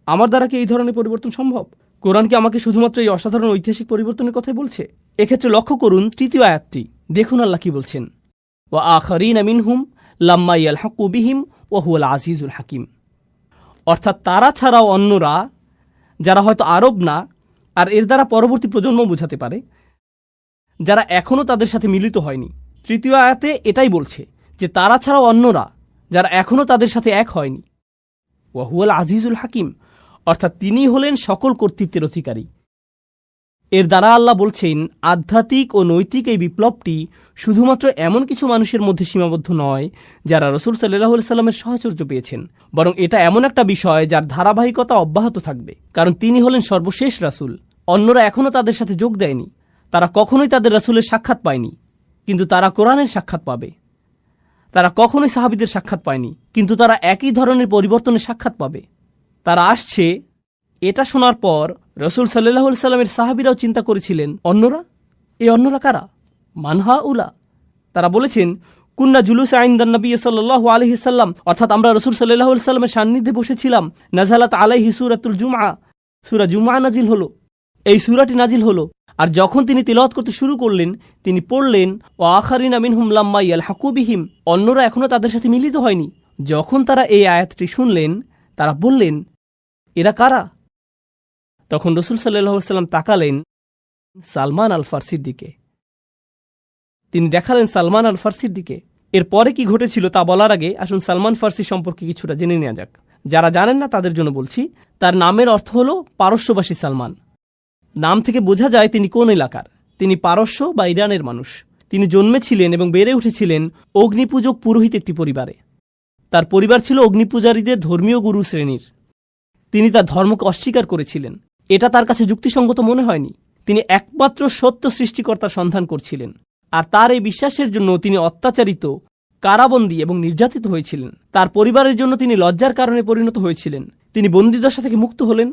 আমার দ্বারা কি এই ধরনের পরিবর্তন সম্ভব? কোরআন কি আমাকে শুধুমাত্র এই অসাধারণ ঐতিহাসিক পরিবর্তনের কথাই বলছে? এক্ষেত্রে লক্ষ্য করুন তৃতীয় আয়াতটি, দেখুন আল্লাহ কি বলছেন, ওয়া আখারিনা মিনহুম লাম্মা ইয়ালহাকু বিহিম ওয়া হুয়াল আজিজুল হাকিম, অর্থাৎ তারা ছাড়াও অন্যরা, যারা হয়তো আরব না, আর এর দ্বারা পরবর্তী প্রজন্ম বোঝাতে পারে, যারা এখনও তাদের সাথে মিলিত হয়নি। তৃতীয় আয়াতে এটাই বলছে যে তারা ছাড়াও অন্যরা, যারা এখনও তাদের সাথে এক হয়নি। ওয়া হুয়াল আজিজুল হাকিম, অর্থাৎ তিনি হলেন সকল কর্তৃত্বের অধিকারী। এর দ্বারা আল্লাহ বলছেন আধ্যাত্মিক ও নৈতিক এই বিপ্লবটি শুধুমাত্র এমন কিছু মানুষের মধ্যে সীমাবদ্ধ নয় যারা রাসূল সাল্লাল্লাহু আলাইহি সাল্লামের সাহচর্য পেয়েছেন, বরং এটা এমন একটা বিষয় যার ধারাবাহিকতা অব্যাহত থাকবে, কারণ তিনি হলেন সর্বশেষ রাসূল। অন্যরা এখনও তাদের সাথে যোগ দেয়নি, তারা কখনোই তাদের রাসূলের সাক্ষাৎ পায়নি, কিন্তু তারা কোরআনের সাক্ষাৎ পাবে। তারা কখনোই সাহাবীদের সাক্ষাৎ পায়নি, কিন্তু তারা একই ধরনের পরিবর্তনের সাক্ষাৎ পাবে। তারা আসছে। এটা শোনার পর রাসূল সাল্লাল্লাহু আলাইহি সাল্লামের সাহাবীরাও চিন্তা করেছিলেন, অন্যরা? এই অন্যরা কারা? মানহা উলা। তারা বলেছেন, কুন্না জুলুসা ইনদান নবী সাল্লাল্লাহু আলাইহি সাল্লাম, অর্থাৎ আমরা রাসূল সাল্লাল্লাহু আলাইহি সাল্লামের সান্নিধ্যে বসেছিলাম। নাযালাত আলাইহি সূরাতুল জুমআ, সূরা জুমআ নাজিল হলো। এই সূরাটি নাজিল হলো, আর যখন তিনি তিলাওয়াত করতে শুরু করলেন, তিনি পড়লেন, ওয়া আখারিনা মিনহুম লাম্মা ইয়ালহাকু বিহিম, অন্যরা এখনও তাদের সাথে মিলিত হয়নি। যখন তারা এই আয়াতটি শুনলেন, তারা বললেন, এরা কারা? তখন রাসূল সাল্লাল্লাহু আলাইহি সাল্লাম তাকালেন সালমান আল ফারসির দিকে। তিনি দেখালেন সালমান আল ফারসির দিকে। এরপরে কি ঘটেছিল তা বলার আগে আসুন সালমান ফারসি সম্পর্কে কিছুটা জেনে নেওয়া যাক। যারা জানেন না তাদের জন্য বলছি, তার নামের অর্থ হল পারস্যবাসী সালমান। নাম থেকে বোঝা যায় তিনি কোন এলাকার। তিনি পারস্য বা ইরানের মানুষ। তিনি জন্মেছিলেন এবং বেড়ে উঠেছিলেন অগ্নিপূজক পুরোহিত একটি পরিবারে। তার পরিবার ছিল অগ্নিপূজারীদের ধর্মীয় গুরু শ্রেণীর। তিনি তার ধর্মকে অস্বীকার করেছিলেন। এটা তার কাছে যুক্তিসঙ্গত মনে হয়নি। তিনি একমাত্র সত্য সৃষ্টিকর্তার সন্ধান করছিলেন, আর তার এই বিশ্বাসের জন্য তিনি অত্যাচারিত, কারাবন্দী এবং নির্যাতিত হয়েছিলেন। তার পরিবারের জন্য তিনি লজ্জার কারণে পরিণত হয়েছিলেন। তিনি বন্দিদশা থেকে মুক্ত হলেন,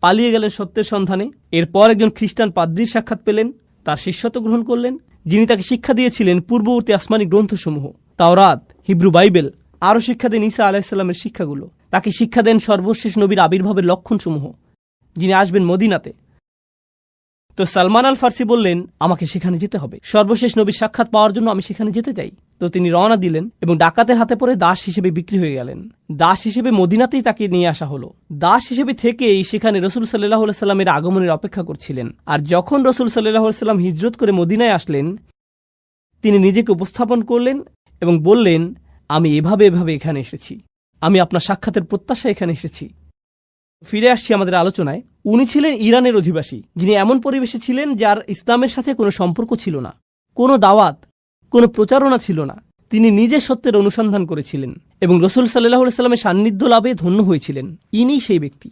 পালিয়ে গেলেন সত্যের সন্ধানে। এরপর একজন খ্রিস্টান পাদ্রীর সাক্ষাৎ পেলেন, তার শিষ্যত্ব গ্রহণ করলেন, যিনি তাকে শিক্ষা দিয়েছিলেন পূর্ববর্তী আসমানি গ্রন্থসমূহ, তাওরাত, হিব্রু বাইবেল। আরও শিক্ষা দেন ঈসা আলাইহিস সালামের শিক্ষাগুলো। তাকে শিক্ষা দেন সর্বশেষ নবীর আবির্ভাবের লক্ষণসমূহ, যিনি আসবেন মদিনাতে। তো সালমান আল ফারসি বললেন, আমাকে সেখানে যেতে হবে, সর্বশেষ নবীর সাক্ষাৎ পাওয়ার জন্য আমি সেখানে যেতে চাই। তো তিনি রওনা দিলেন এবং ডাকাতের হাতে পড়ে দাস হিসেবে বিক্রি হয়ে গেলেন। দাস হিসেবে মদিনাতেই তাকে নিয়ে আসা হলো। দাস হিসেবে থেকেই সেখানে রাসূল সাল্লাল্লাহু আলাইহি সাল্লামের আগমনের অপেক্ষা করছিলেন। আর যখন রাসূল সাল্লাল্লাহু আলাইহি সাল্লাম হিজরত করে মদিনায় আসলেন, তিনি নিজেকে উপস্থাপন করলেন এবং বললেন, আমি এভাবে এখানে এসেছি, আমি আপনার সাক্ষাতের প্রত্যাশায় এখানে এসেছি। ফিরে আসছি আমাদের আলোচনায়। উনি ছিলেন ইরানের অধিবাসী, যিনি এমন পরিবেশে ছিলেন যার ইসলামের সাথে কোনো সম্পর্ক ছিল না, কোনো দাওয়াত, কোনো প্রচারণা ছিল না। তিনি নিজে সত্যের অনুসন্ধান করেছিলেন এবং রাসূল সাল্লাল্লাহু আলাইহি সাল্লামের সান্নিধ্য লাভে ধন্য হয়েছিলেন। ইনি সেই ব্যক্তি।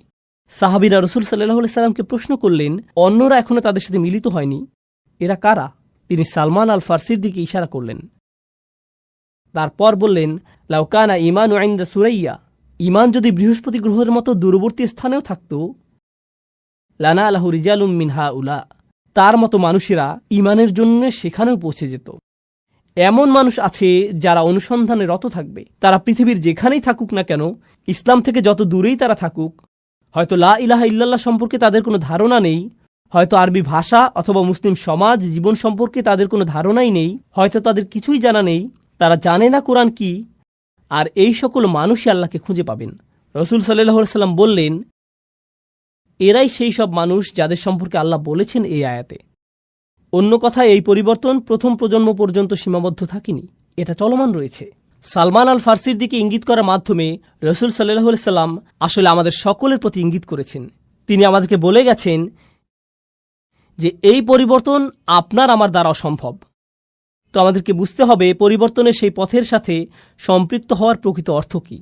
সাহাবীরা রাসূল সাল্লাল্লাহু আলাইহি সাল্লামকে প্রশ্ন করলেন, অন্যরা এখনো তাদের সাথে মিলিত হয়নি, এরা কারা? তিনি সালমান আল ফারসির দিকে ইশারা করলেন। তারপর বললেন, লাউ কানা ঈমানু ইনদা সুরাইয়া, ঈমান যদি বৃহস্পতি গ্রহের মতো দূরবর্তী স্থানেও থাকত, লানালাহু রিজালুম মিন হাউলা, তার মতো মানুষেরা ঈমানের জন্য সেখানেও পৌঁছে যেত। এমন মানুষ আছে যারা অনুসন্ধানে রত থাকবে। তারা পৃথিবীর যেখানেই থাকুক না কেন, ইসলাম থেকে যত দূরেই তারা থাকুক, হয়তো লা ইলাহা ইল্লাল্লাহ সম্পর্কে তাদের কোনো ধারণা নেই, হয়তো আরবি ভাষা অথবা মুসলিম সমাজ জীবন সম্পর্কে তাদের কোনো ধারণাই নেই, হয়তো তাদের কিছুই জানা নেই, তারা জানে না কোরআন কি, আর এই সকল মানুষই আল্লাহকে খুঁজে পাবেন। রাসূল সাল্লাল্লাহু আলাইহি সাল্লাম বললেন, এরাই সেই সব মানুষ যাদের সম্পর্কে আল্লাহ বলেছেন এই আয়াতে। অন্য কথায় এই পরিবর্তন প্রথম প্রজন্ম পর্যন্ত সীমাবদ্ধ থাকেনি, এটা চলমান রয়েছে। সালমান আল ফার্সির দিকে ইঙ্গিত করার মাধ্যমে রাসূল সাল্লাল্লাহু আলাইহি সাল্লাম আসলে আমাদের সকলের প্রতি ইঙ্গিত করেছেন। তিনি আমাদেরকে বলে গেছেন যে এই পরিবর্তন আপনার আমার দ্বারা অসম্ভব। তো আমাদেরকে বুঝতে হবে পরিবর্তনের সেই পথের সাথে সম্পৃক্ত হওয়ার প্রকৃত অর্থ কী।